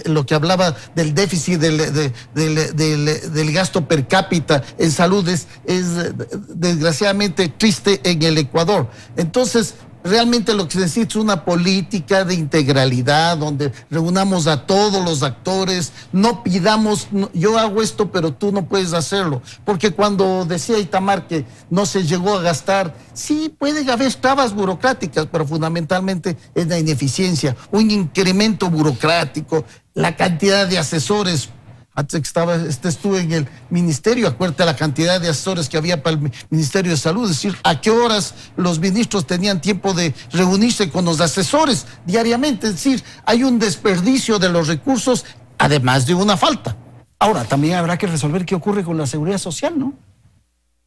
Speaker 13: lo que hablaba del déficit del gasto per cápita en salud es desgraciadamente triste en el Ecuador. Entonces, realmente lo que se necesita es una política de integralidad donde reunamos a todos los actores, no pidamos, yo hago esto pero tú no puedes hacerlo, porque cuando decía Itamar que no se llegó a gastar, sí puede haber trabas burocráticas, pero fundamentalmente es la ineficiencia, un incremento burocrático, la cantidad de asesores. Antes que estuve en el ministerio, acuérdate la cantidad de asesores que había para el Ministerio de Salud, es decir, a qué horas los ministros tenían tiempo de reunirse con los asesores diariamente, es decir, hay un desperdicio de los recursos, además de una falta.
Speaker 6: Ahora, también habrá que resolver qué ocurre con la seguridad social, ¿no?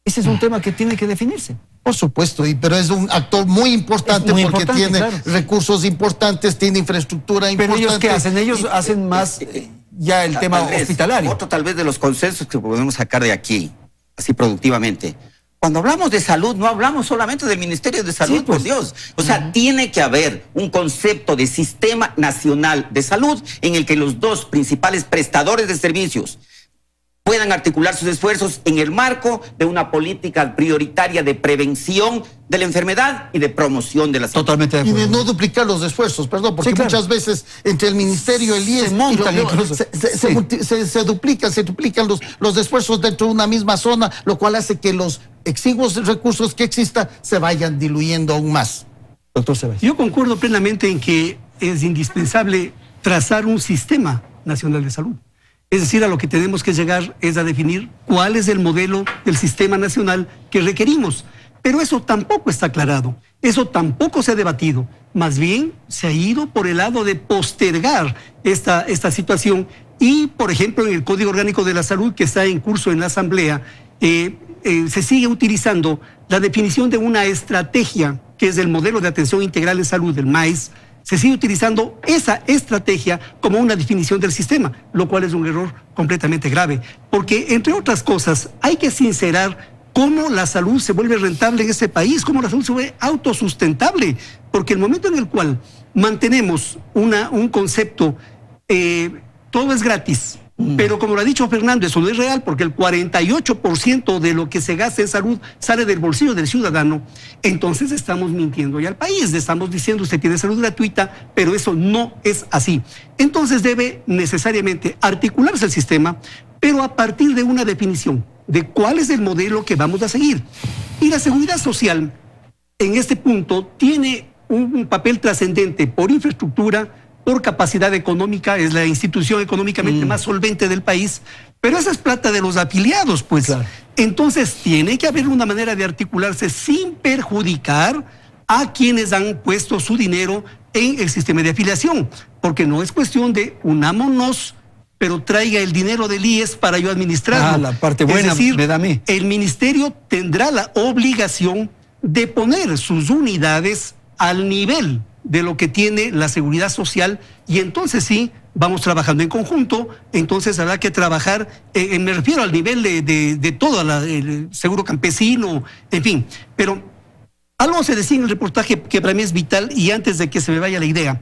Speaker 6: Ese es un tema que tiene que definirse.
Speaker 13: Por supuesto, pero es un actor muy importante porque tiene recursos importantes, tiene infraestructura importante.
Speaker 6: Pero ellos, ¿qué hacen? Ellos hacen más... ya el tema hospitalario.
Speaker 12: Otro tal vez de los consensos que podemos sacar de aquí, así productivamente. Cuando hablamos de salud, no hablamos solamente del Ministerio de Salud, por Dios. O sea, tiene que haber un concepto de sistema nacional de salud en el que los dos principales prestadores de servicios puedan articular sus esfuerzos en el marco de una política prioritaria de prevención de la enfermedad y de promoción de la salud.
Speaker 6: Totalmente de acuerdo.
Speaker 13: Y de no duplicar los esfuerzos, perdón, porque muchas veces entre el Ministerio, el IES, se duplican los esfuerzos dentro de una misma zona, lo cual hace que los exiguos recursos que existan se vayan diluyendo aún más.
Speaker 6: Doctor Ceballos.
Speaker 10: Yo concuerdo plenamente en que es indispensable trazar un sistema nacional de salud. Es decir, a lo que tenemos que llegar es a definir cuál es el modelo del sistema nacional que requerimos. Pero eso tampoco está aclarado, eso tampoco se ha debatido. Más bien se ha ido por el lado de postergar esta situación y, por ejemplo, en el Código Orgánico de la Salud que está en curso en la Asamblea, se sigue utilizando la definición de una estrategia que es el modelo de atención integral en salud, el MAIS. Se sigue utilizando esa estrategia como una definición del sistema, lo cual es un error completamente grave, porque, entre otras cosas, hay que sincerar cómo la salud se vuelve rentable en este país, cómo la salud se vuelve autosustentable, porque el momento en el cual mantenemos un concepto, todo es gratis, pero como lo ha dicho Fernando, eso no es real, porque el 48% de lo que se gasta en salud sale del bolsillo del ciudadano. Entonces estamos mintiendo ya al país, le estamos diciendo usted tiene salud gratuita, pero eso no es así. Entonces debe necesariamente articularse el sistema, pero a partir de una definición de cuál es el modelo que vamos a seguir. Y la seguridad social en este punto tiene un papel trascendente por infraestructura, por capacidad económica, es la institución económicamente más solvente del país, pero esa es plata de los afiliados, pues. Claro. Entonces tiene que haber una manera de articularse sin perjudicar a quienes han puesto su dinero en el sistema de afiliación, porque no es cuestión de unámonos, pero traiga el dinero del IES para yo administrarlo.
Speaker 6: La parte buena,
Speaker 10: es decir,
Speaker 6: me da a mí.
Speaker 10: El ministerio tendrá la obligación de poner sus unidades al nivel de lo que tiene la seguridad social, y entonces sí, vamos trabajando en conjunto. Entonces habrá que trabajar, me refiero al nivel de todo, el seguro campesino, en fin. Pero algo se decía en el reportaje que para mí es vital, y antes de que se me vaya la idea,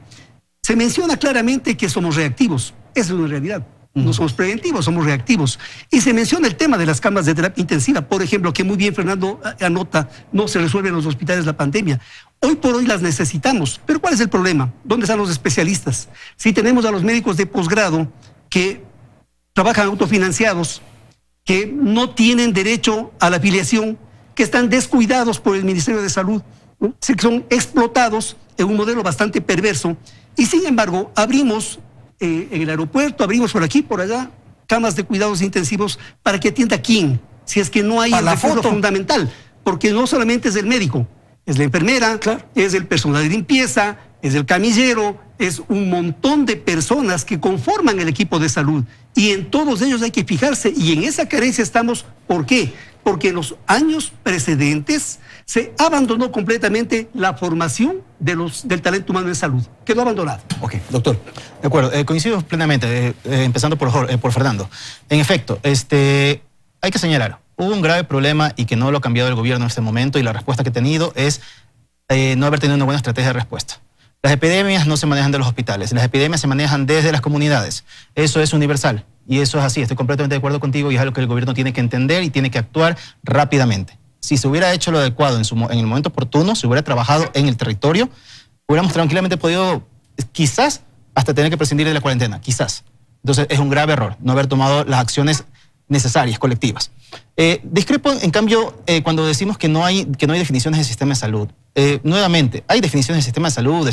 Speaker 10: se menciona claramente que somos reactivos. Eso es una realidad. No somos preventivos, somos reactivos. Y se menciona el tema de las camas de terapia intensiva, por ejemplo, que muy bien Fernando anota, no se resuelve en los hospitales la pandemia. Hoy por hoy las necesitamos, pero ¿cuál es el problema? ¿Dónde están los especialistas? Si tenemos a los médicos de posgrado que trabajan autofinanciados, que no tienen derecho a la afiliación, que están descuidados por el Ministerio de Salud, ¿no? Que son explotados en un modelo bastante perverso, y sin embargo abrimos en el aeropuerto, abrimos por aquí, por allá, camas de cuidados intensivos para que atienda a quién, si es que no hay el recurso fundamental, porque no solamente es el médico, es la enfermera, claro, es el personal de limpieza, es el camillero, es un montón de personas que conforman el equipo de salud, y en todos ellos hay que fijarse, y en esa carencia estamos. ¿Por qué? Porque en los años precedentes se abandonó completamente la formación del talento humano en salud. Quedó abandonado.
Speaker 11: Ok, doctor. De acuerdo, coincido plenamente, empezando por Fernando. En efecto, hay que señalar, hubo un grave problema y que no lo ha cambiado el gobierno en este momento, y la respuesta que ha tenido es no haber tenido una buena estrategia de respuesta. Las epidemias no se manejan de los hospitales, las epidemias se manejan desde las comunidades. Eso es universal y eso es así. Estoy completamente de acuerdo contigo, y es algo que el gobierno tiene que entender y tiene que actuar rápidamente. Si se hubiera hecho lo adecuado en el momento oportuno, se hubiera trabajado en el territorio, hubiéramos tranquilamente podido, quizás, hasta tener que prescindir de la cuarentena, quizás. Entonces es un grave error no haber tomado las acciones necesarias, colectivas. Discrepo, en cambio, cuando decimos que no hay definiciones de sistema de salud. Nuevamente, hay definiciones de sistema de salud,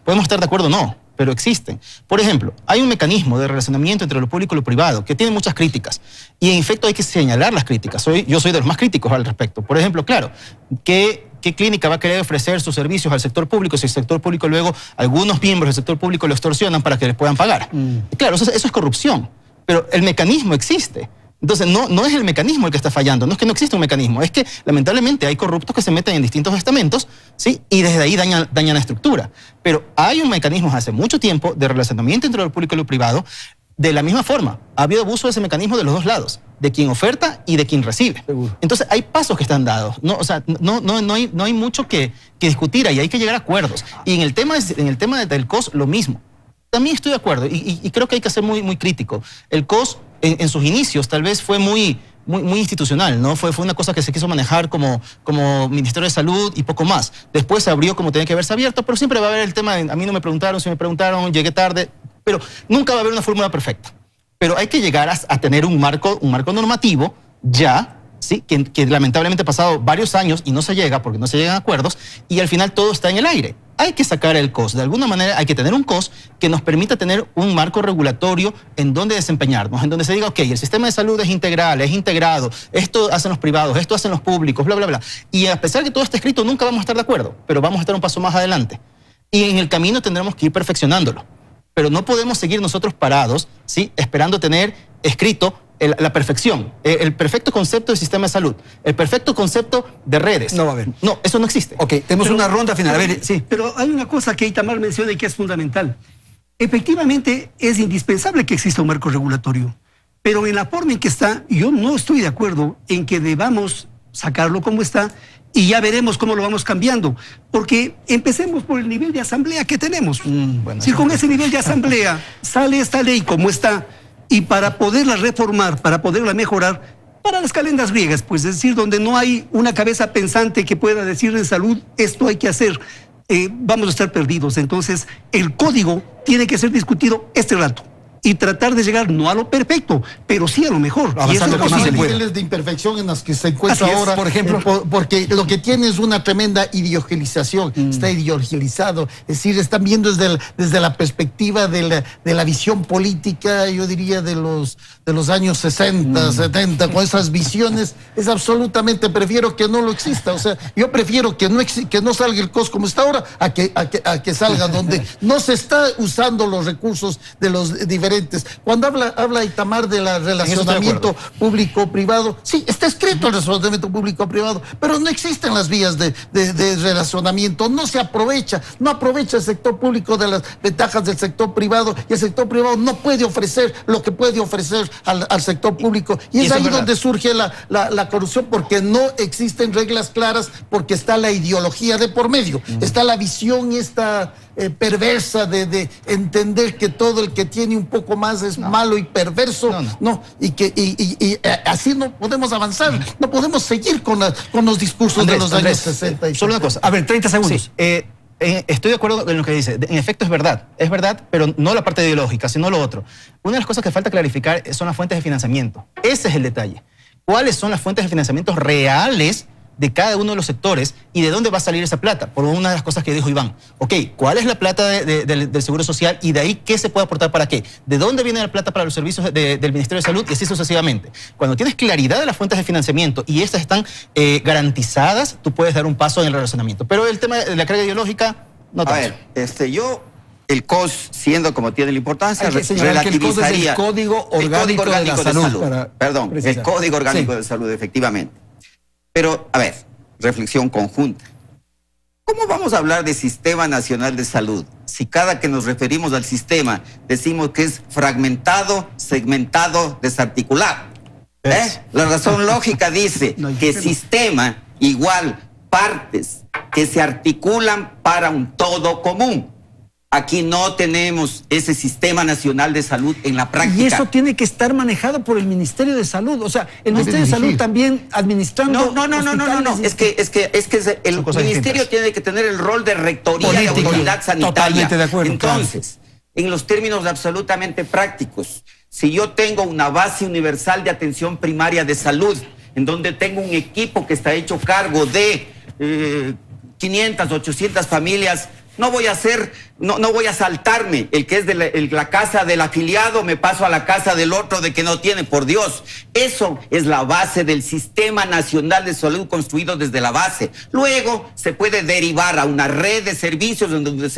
Speaker 11: podemos estar de acuerdo o no, pero existen. Por ejemplo, hay un mecanismo de relacionamiento entre lo público y lo privado que tiene muchas críticas, y en efecto hay que señalar las críticas. Yo soy de los más críticos al respecto. Por ejemplo, claro, ¿qué clínica va a querer ofrecer sus servicios al sector público si el sector público luego, algunos miembros del sector público lo extorsionan para que les puedan pagar? Claro, eso es corrupción, pero el mecanismo existe. Entonces, no es el mecanismo el que está fallando, no es que no exista un mecanismo, es que lamentablemente hay corruptos que se meten en distintos estamentos, ¿sí? Y desde ahí dañan la estructura. Pero hay un mecanismo hace mucho tiempo de relacionamiento entre lo público y lo privado. De la misma forma, ha habido abuso de ese mecanismo de los dos lados. de quien oferta y de quien recibe. Seguro. Entonces hay pasos que están dados, ¿no? O sea, no hay mucho que discutir ahí, hay que llegar a acuerdos. Y en el tema del COS, lo mismo. También estoy de acuerdo y creo que hay que ser muy crítico. El COS en sus inicios tal vez fue muy institucional, ¿no? Fue una cosa que se quiso manejar como Ministerio de Salud y poco más. Después se abrió como tenía que haberse abierto, pero siempre va a haber el tema de, a mí no me preguntaron, si me preguntaron, llegué tarde, pero nunca va a haber una fórmula perfecta. Pero hay que llegar a tener un marco normativo ya, ¿sí? Que lamentablemente ha pasado varios años y no se llega porque no se llegan a acuerdos y al final todo está en el aire. Hay que sacar el COS. De alguna manera hay que tener un COS que nos permita tener un marco regulatorio en donde desempeñarnos, en donde se diga, ok, el sistema de salud es integral, es integrado, esto hacen los privados, esto hacen los públicos, bla, bla, bla. Y a pesar de que todo está escrito, nunca vamos a estar de acuerdo, pero vamos a estar un paso más adelante. Y en el camino tendremos que ir perfeccionándolo. Pero no podemos seguir nosotros parados, ¿sí? Esperando tener escrito la perfección, el perfecto concepto del sistema de salud, el perfecto concepto de redes.
Speaker 6: No va a haber.
Speaker 11: No, eso no existe.
Speaker 6: Ok, tenemos una ronda final. A ver, sí.
Speaker 10: Pero hay una cosa que Itamar menciona y que es fundamental. Efectivamente, es indispensable que exista un marco regulatorio, pero en la forma en que está, yo no estoy de acuerdo en que debamos sacarlo como está y ya veremos cómo lo vamos cambiando. Porque empecemos por el nivel de asamblea que tenemos. Si con ese nivel de asamblea sale esta ley como está, y para poderla reformar, para poderla mejorar, para las calendas griegas, pues es decir, donde no hay una cabeza pensante que pueda decir en salud, esto hay que hacer, vamos a estar perdidos. Entonces, el código tiene que ser discutido este rato y tratar de llegar no a lo perfecto, pero sí a lo mejor.
Speaker 13: Y eso hay niveles de imperfección en los que se encuentra ahora, por ejemplo, porque lo que tiene es una tremenda ideologización, está ideologizado, es decir, están viendo desde la perspectiva de la visión política, yo diría de los años 60, 70, con esas visiones, es absolutamente, prefiero que no lo exista, o sea, yo prefiero que no salga el COS como está ahora, a que salga donde no se está usando los recursos de los diferentes. Cuando habla Itamar del relacionamiento público-privado, sí, está escrito el relacionamiento público-privado, pero no existen las vías de relacionamiento, no se aprovecha, no aprovecha el sector público de las ventajas del sector privado y el sector privado no puede ofrecer lo que puede ofrecer al sector público. Y es ahí donde surge la corrupción, porque no existen reglas claras, porque está la ideología de por medio, está la visión esta perversa de entender que todo el que tiene un poco más es malo y perverso, y así no podemos avanzar, no podemos seguir con los discursos de los años 60.
Speaker 11: Solo una cosa.
Speaker 6: A ver, 30 segundos.
Speaker 11: Sí, estoy de acuerdo en lo que dice. En efecto es verdad, pero no la parte ideológica, sino lo otro. Una de las cosas que falta clarificar son las fuentes de financiamiento. Ese es el detalle. ¿Cuáles son las fuentes de financiamiento reales de cada uno de los sectores y de dónde va a salir esa plata? Por una de las cosas que dijo Iván. Ok, ¿cuál es la plata del Seguro Social y de ahí qué se puede aportar para qué? ¿De dónde viene la plata para los servicios del Ministerio de Salud? Y así sucesivamente. Cuando tienes claridad de las fuentes de financiamiento y estas están garantizadas, tú puedes dar un paso en el relacionamiento. Pero el tema de la carga ideológica, no tanto.
Speaker 12: A ver, el COS, siendo como tiene la importancia,
Speaker 6: relativizaría el Código Orgánico de la Salud.
Speaker 12: Perdón, el Código Orgánico de Salud, efectivamente. Pero, a ver, reflexión conjunta. ¿Cómo vamos a hablar de Sistema Nacional de Salud si cada que nos referimos al sistema decimos que es fragmentado, segmentado, desarticulado? La razón lógica dice que sistema igual partes que se articulan para un todo común. Aquí no tenemos ese Sistema Nacional de Salud en la práctica.
Speaker 6: Y eso tiene que estar manejado por el Ministerio de Salud. O sea, el Ministerio de Salud también administrando.
Speaker 12: No. Es que el Ministerio tiene que tener el rol de rectoría de autoridad sanitaria.
Speaker 6: Totalmente de acuerdo.
Speaker 12: Entonces, en los términos absolutamente prácticos, si yo tengo una base universal de atención primaria de salud, en donde tengo un equipo que está hecho cargo de 500, 800 familias, no voy a saltarme el que es de la casa del afiliado, me paso a la casa del otro de que no tiene, por Dios. Eso es la base del Sistema Nacional de Salud construido desde la base. Luego se puede derivar a una red de servicios donde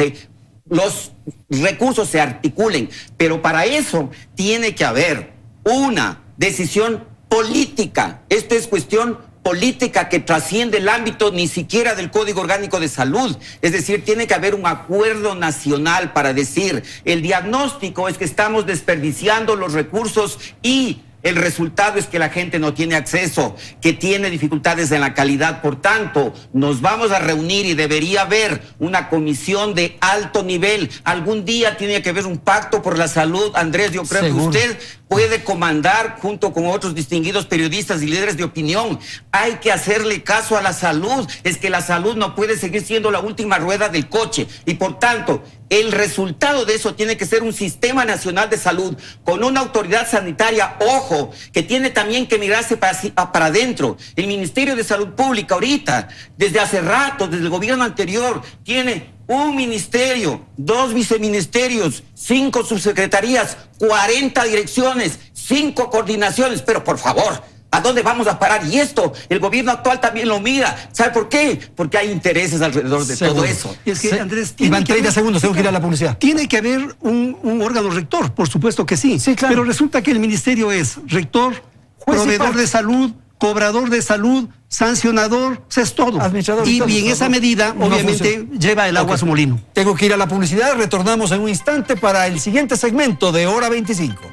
Speaker 12: los recursos se articulen, pero para eso tiene que haber una decisión política. Esto es cuestión política que trasciende el ámbito ni siquiera del Código Orgánico de Salud. Es decir, tiene que haber un acuerdo nacional para decir, el diagnóstico es que estamos desperdiciando los recursos y El resultado es que la gente no tiene acceso, que tiene dificultades en la calidad. Por tanto, nos vamos a reunir y debería haber una comisión de alto nivel. Algún día tiene que haber un pacto por la salud. Andrés, yo creo que usted puede comandar junto con otros distinguidos periodistas y líderes de opinión. Hay que hacerle caso a la salud. Es que la salud no puede seguir siendo la última rueda del coche. Y por tanto, el resultado de eso tiene que ser un sistema nacional de salud con una autoridad sanitaria, ojo, que tiene también que mirarse para adentro. El Ministerio de Salud Pública ahorita, desde hace rato, desde el gobierno anterior, tiene un ministerio, 2 viceministerios, 5 subsecretarías, 40 direcciones, 5 coordinaciones. Pero por favor, ¿a dónde vamos a parar? Y esto, el gobierno actual también lo mira. ¿Sabe por qué? Porque hay intereses alrededor de todo eso.
Speaker 10: Y es que, Andrés,
Speaker 6: Iván, 30 segundos, tengo que ir a la publicidad.
Speaker 10: Tiene que haber un órgano rector, por supuesto que sí.
Speaker 6: Sí, claro.
Speaker 10: Pero resulta que el ministerio es rector, proveedor de salud, cobrador de salud, sancionador, eso es todo. Y en esa medida, obviamente, lleva el agua a su molino.
Speaker 6: Tengo que ir a la publicidad, retornamos en un instante para el siguiente segmento de Hora 25.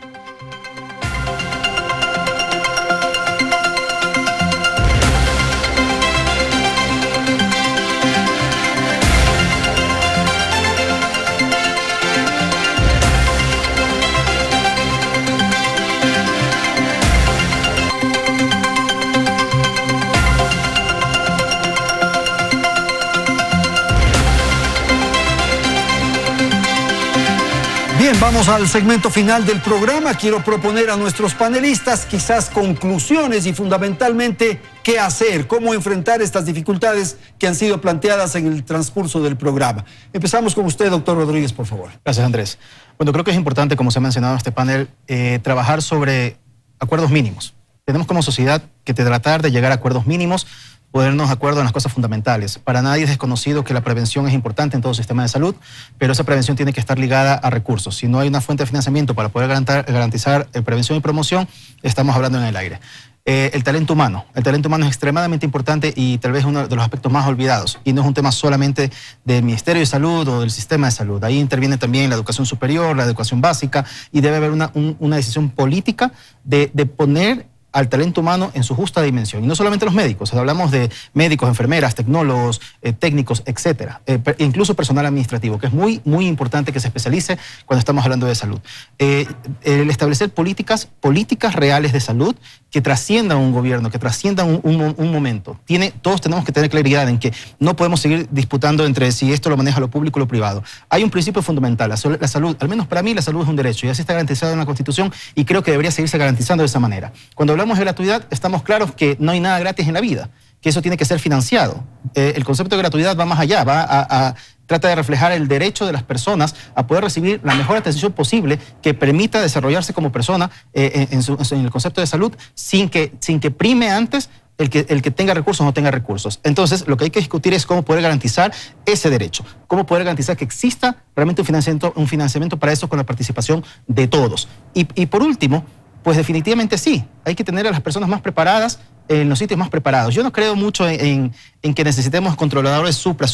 Speaker 6: Bien, vamos al segmento final del programa. Quiero proponer a nuestros panelistas quizás conclusiones y fundamentalmente qué hacer, cómo enfrentar estas dificultades que han sido planteadas en el transcurso del programa. Empezamos con usted, doctor Rodríguez, por favor.
Speaker 11: Gracias, Andrés. Bueno, creo que es importante, como se ha mencionado en este panel, trabajar sobre acuerdos mínimos. Tenemos como sociedad que tratar de llegar a acuerdos mínimos, ponernos de acuerdo en las cosas fundamentales. Para nadie es desconocido que la prevención es importante en todo sistema de salud, pero esa prevención tiene que estar ligada a recursos. Si no hay una fuente de financiamiento para poder garantizar prevención y promoción, estamos hablando en el aire. El talento humano. El talento humano es extremadamente importante y tal vez uno de los aspectos más olvidados. Y no es un tema solamente del Ministerio de Salud o del sistema de salud. Ahí interviene también la educación superior, la educación básica, y debe haber una decisión política de poner al talento humano en su justa dimensión. Y no solamente los médicos, hablamos de médicos, enfermeras, tecnólogos, técnicos, etcétera. Incluso personal administrativo, que es muy, muy importante que se especialice cuando estamos hablando de salud. El establecer políticas reales de salud que trasciendan un gobierno, que trasciendan un momento. Todos tenemos que tener claridad en que no podemos seguir disputando entre si esto lo maneja lo público o lo privado. Hay un principio fundamental, la salud, al menos para mí la salud es un derecho y así está garantizado en la Constitución y creo que debería seguirse garantizando de esa manera. Cuando hablamos de gratuidad, estamos claros que no hay nada gratis en la vida, que eso tiene que ser financiado. El concepto de gratuidad va más allá, trata de reflejar el derecho de las personas a poder recibir la mejor atención posible que permita desarrollarse como persona en el concepto de salud sin que prime antes el que tenga recursos o no tenga recursos. Entonces, lo que hay que discutir es cómo poder garantizar ese derecho, cómo poder garantizar que exista realmente un financiamiento para eso con la participación de todos. Y por último, pues definitivamente sí, hay que tener a las personas más preparadas en los sitios más preparados. Yo no creo mucho en que necesitemos controladores supra.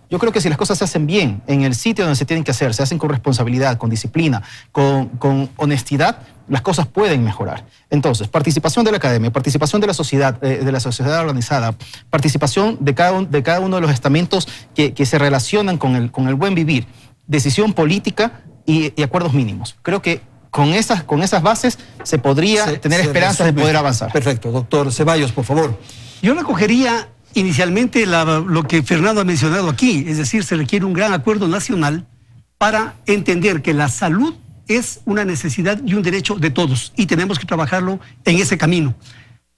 Speaker 11: Yo creo que si las cosas se hacen bien, en el sitio donde se tienen que hacer, se hacen con responsabilidad, con disciplina, con honestidad, las cosas pueden mejorar. Entonces, participación de la academia, participación de la sociedad organizada, participación de cada uno de los estamentos que se relacionan con el buen vivir, decisión política y acuerdos mínimos. Creo que con esas bases se podría tener esperanzas de poder avanzar.
Speaker 6: Perfecto. Doctor Ceballos, por favor.
Speaker 10: Yo recogería inicialmente lo que Fernando ha mencionado aquí, es decir, se requiere un gran acuerdo nacional para entender que la salud es una necesidad y un derecho de todos y tenemos que trabajarlo en ese camino.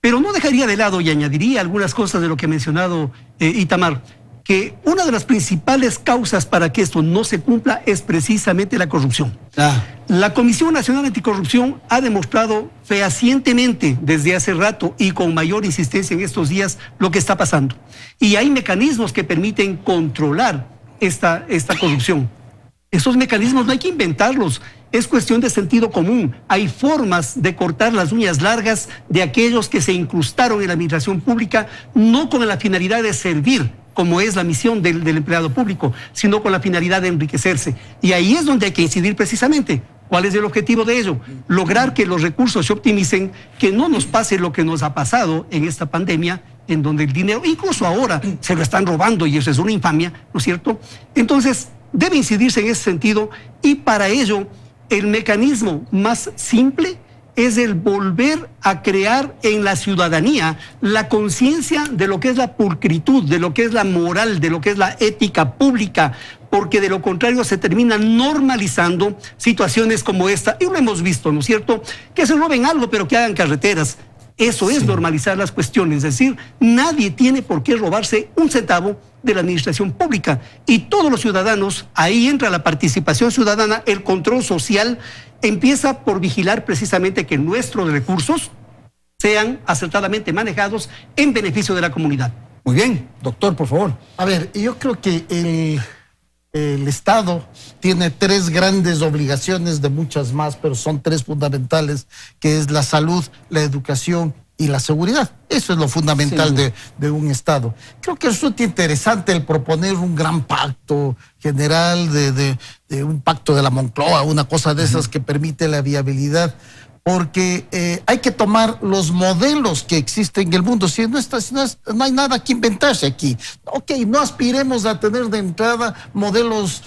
Speaker 10: Pero no dejaría de lado y añadiría algunas cosas de lo que ha mencionado Itamar, que una de las principales causas para que esto no se cumpla es precisamente la corrupción. La Comisión Nacional Anticorrupción ha demostrado fehacientemente desde hace rato y con mayor insistencia en estos días lo que está pasando. Y hay mecanismos que permiten controlar esta corrupción. Esos mecanismos no hay que inventarlos, es cuestión de sentido común. Hay formas de cortar las uñas largas de aquellos que se incrustaron en la administración pública, no con la finalidad de servir, como es la misión del empleado público, sino con la finalidad de enriquecerse. Y ahí es donde hay que incidir precisamente. ¿Cuál es el objetivo de ello? Lograr que los recursos se optimicen, que no nos pase lo que nos ha pasado en esta pandemia, en donde el dinero, incluso ahora, se lo están robando y eso es una infamia, ¿no es cierto? Entonces, debe incidirse en ese sentido y para ello el mecanismo más simple es el volver a crear en la ciudadanía la conciencia de lo que es la pulcritud, de lo que es la moral, de lo que es la ética pública, porque de lo contrario se terminan normalizando situaciones como esta, y lo hemos visto, ¿no es cierto? Que se roben algo, pero que hagan carreteras. Eso es normalizar las cuestiones, es decir, nadie tiene por qué robarse un centavo de la administración pública y todos los ciudadanos, ahí entra la participación ciudadana, el control social empieza por vigilar precisamente que nuestros recursos sean acertadamente manejados en beneficio de la comunidad.
Speaker 6: Muy bien, doctor, por favor.
Speaker 13: A ver, yo creo que el Estado tiene 3 grandes obligaciones de muchas más, pero son 3 fundamentales, que es la salud, la educación y la seguridad. Eso es lo fundamental de un Estado. Creo que resulta interesante el proponer un gran pacto general, de un pacto de la Moncloa, una cosa de esas que permite la viabilidad, porque hay que tomar los modelos que existen en el mundo. Si no hay nada que inventarse aquí. Ok, no aspiremos a tener de entrada modelos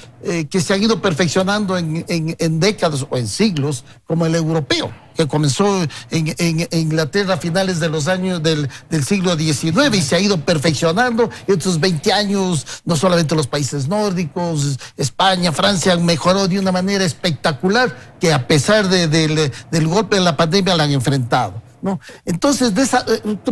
Speaker 13: que se han ido perfeccionando en décadas o en siglos, como el europeo, que comenzó en Inglaterra a finales de los años del siglo XIX y se ha ido perfeccionando. En estos 20 años, no solamente los países nórdicos, España, Francia han mejorado de una manera espectacular, que a pesar del golpe de la pandemia la han enfrentado, ¿no? Entonces,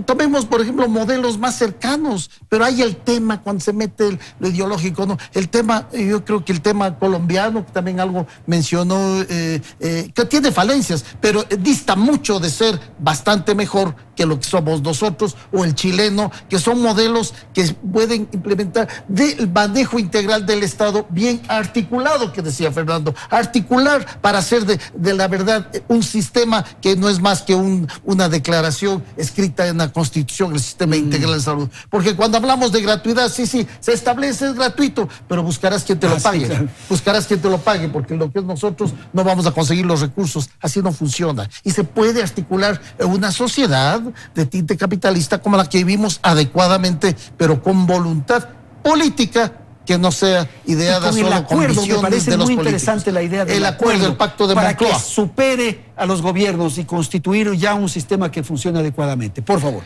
Speaker 13: tomemos, por ejemplo, modelos más cercanos, pero hay el tema cuando se mete lo ideológico, ¿no? El tema, yo creo que el tema colombiano, que también algo mencionó, que tiene falencias, pero dista mucho de ser bastante mejor que lo que somos nosotros, o el chileno, que son modelos que pueden implementar del manejo integral del Estado bien articulado, que decía Fernando, articular para hacer de la verdad un sistema que no es más que una declaración escrita en la Constitución, el sistema integral de salud. Porque cuando hablamos de gratuidad, sí, se establece, es gratuito, pero buscarás quien te lo pague. Claro. Buscarás quien te lo pague, porque lo que es nosotros no vamos a conseguir los recursos. Así no funciona. Y se puede articular en una sociedad de tinte capitalista como la que vivimos adecuadamente, pero con voluntad política, que no sea ideada solo con visiones de los políticos. Me parece muy interesante
Speaker 6: la idea del acuerdo, el pacto de Moncloa, para que supere a los gobiernos y constituir ya un sistema que funcione adecuadamente. Por favor.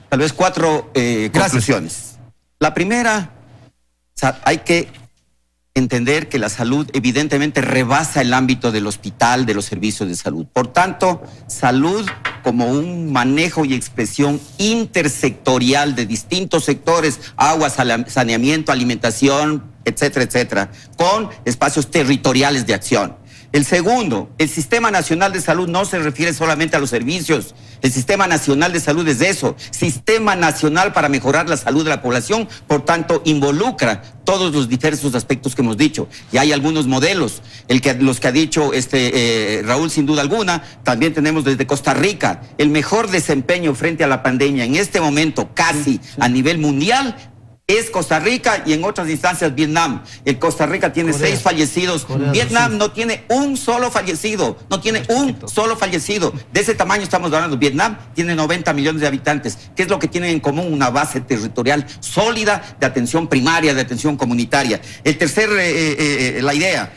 Speaker 12: Tal vez 4 conclusiones. La primera, hay que entender que la salud evidentemente rebasa el ámbito del hospital, de los servicios de salud. Por tanto, salud como un manejo y expresión intersectorial de distintos sectores, agua, saneamiento, alimentación, etcétera, etcétera, con espacios territoriales de acción. El segundo, el Sistema Nacional de Salud no se refiere solamente a los servicios. El Sistema Nacional de Salud es eso, Sistema Nacional para mejorar la salud de la población, por tanto involucra todos los diversos aspectos que hemos dicho. Y hay algunos modelos, los que ha dicho Raúl, sin duda alguna. También tenemos desde Costa Rica el mejor desempeño frente a la pandemia en este momento, casi a nivel mundial, es Costa Rica, y en otras instancias Vietnam. El Costa Rica tiene 6 fallecidos. Vietnam no tiene un solo fallecido. No tiene un solo fallecido. De ese tamaño estamos hablando. Vietnam tiene 90 millones de habitantes. ¿Qué es lo que tienen en común? Una base territorial sólida de atención primaria, de atención comunitaria. El tercer, la idea.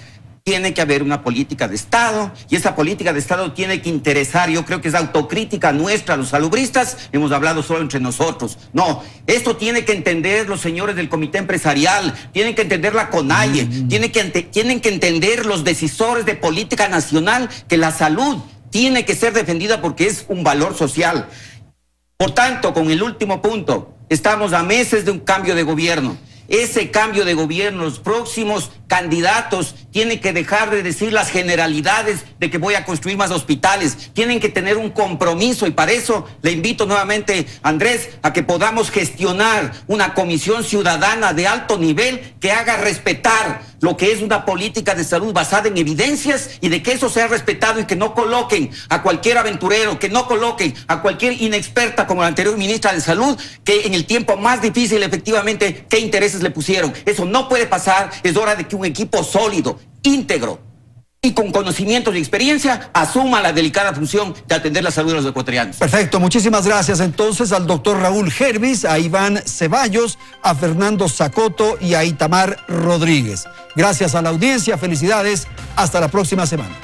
Speaker 12: Tiene que haber una política de Estado, y esa política de Estado tiene que interesar, yo creo que es autocrítica nuestra, los salubristas, hemos hablado solo entre nosotros. No, esto tiene que entender los señores del Comité Empresarial, tienen que entender la CONAIE, tienen que entender los decisores de política nacional, que la salud tiene que ser defendida porque es un valor social. Por tanto, con el último punto, estamos a meses de un cambio de gobierno. Ese cambio de gobierno, los próximos candidatos tienen que dejar de decir las generalidades de que voy a construir más hospitales. Tienen que tener un compromiso, y para eso le invito nuevamente, Andrés, a que podamos gestionar una comisión ciudadana de alto nivel que haga respetar lo que es una política de salud basada en evidencias, y de que eso sea respetado, y que no coloquen a cualquier aventurero, que no coloquen a cualquier inexperta como la anterior ministra de Salud, que en el tiempo más difícil efectivamente, ¿qué intereses le pusieron? Eso no puede pasar. Es hora de que un equipo sólido, íntegro, y con conocimientos y experiencia asuma la delicada función de atender la salud de los ecuatorianos.
Speaker 6: Perfecto, muchísimas gracias entonces al doctor Raúl Gervis, a Iván Ceballos, a Fernando Zacoto y a Itamar Rodríguez. Gracias a la audiencia, felicidades, hasta la próxima semana.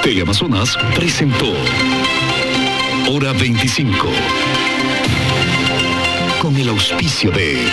Speaker 14: Teleamazonas presentó Hora 25 con el auspicio de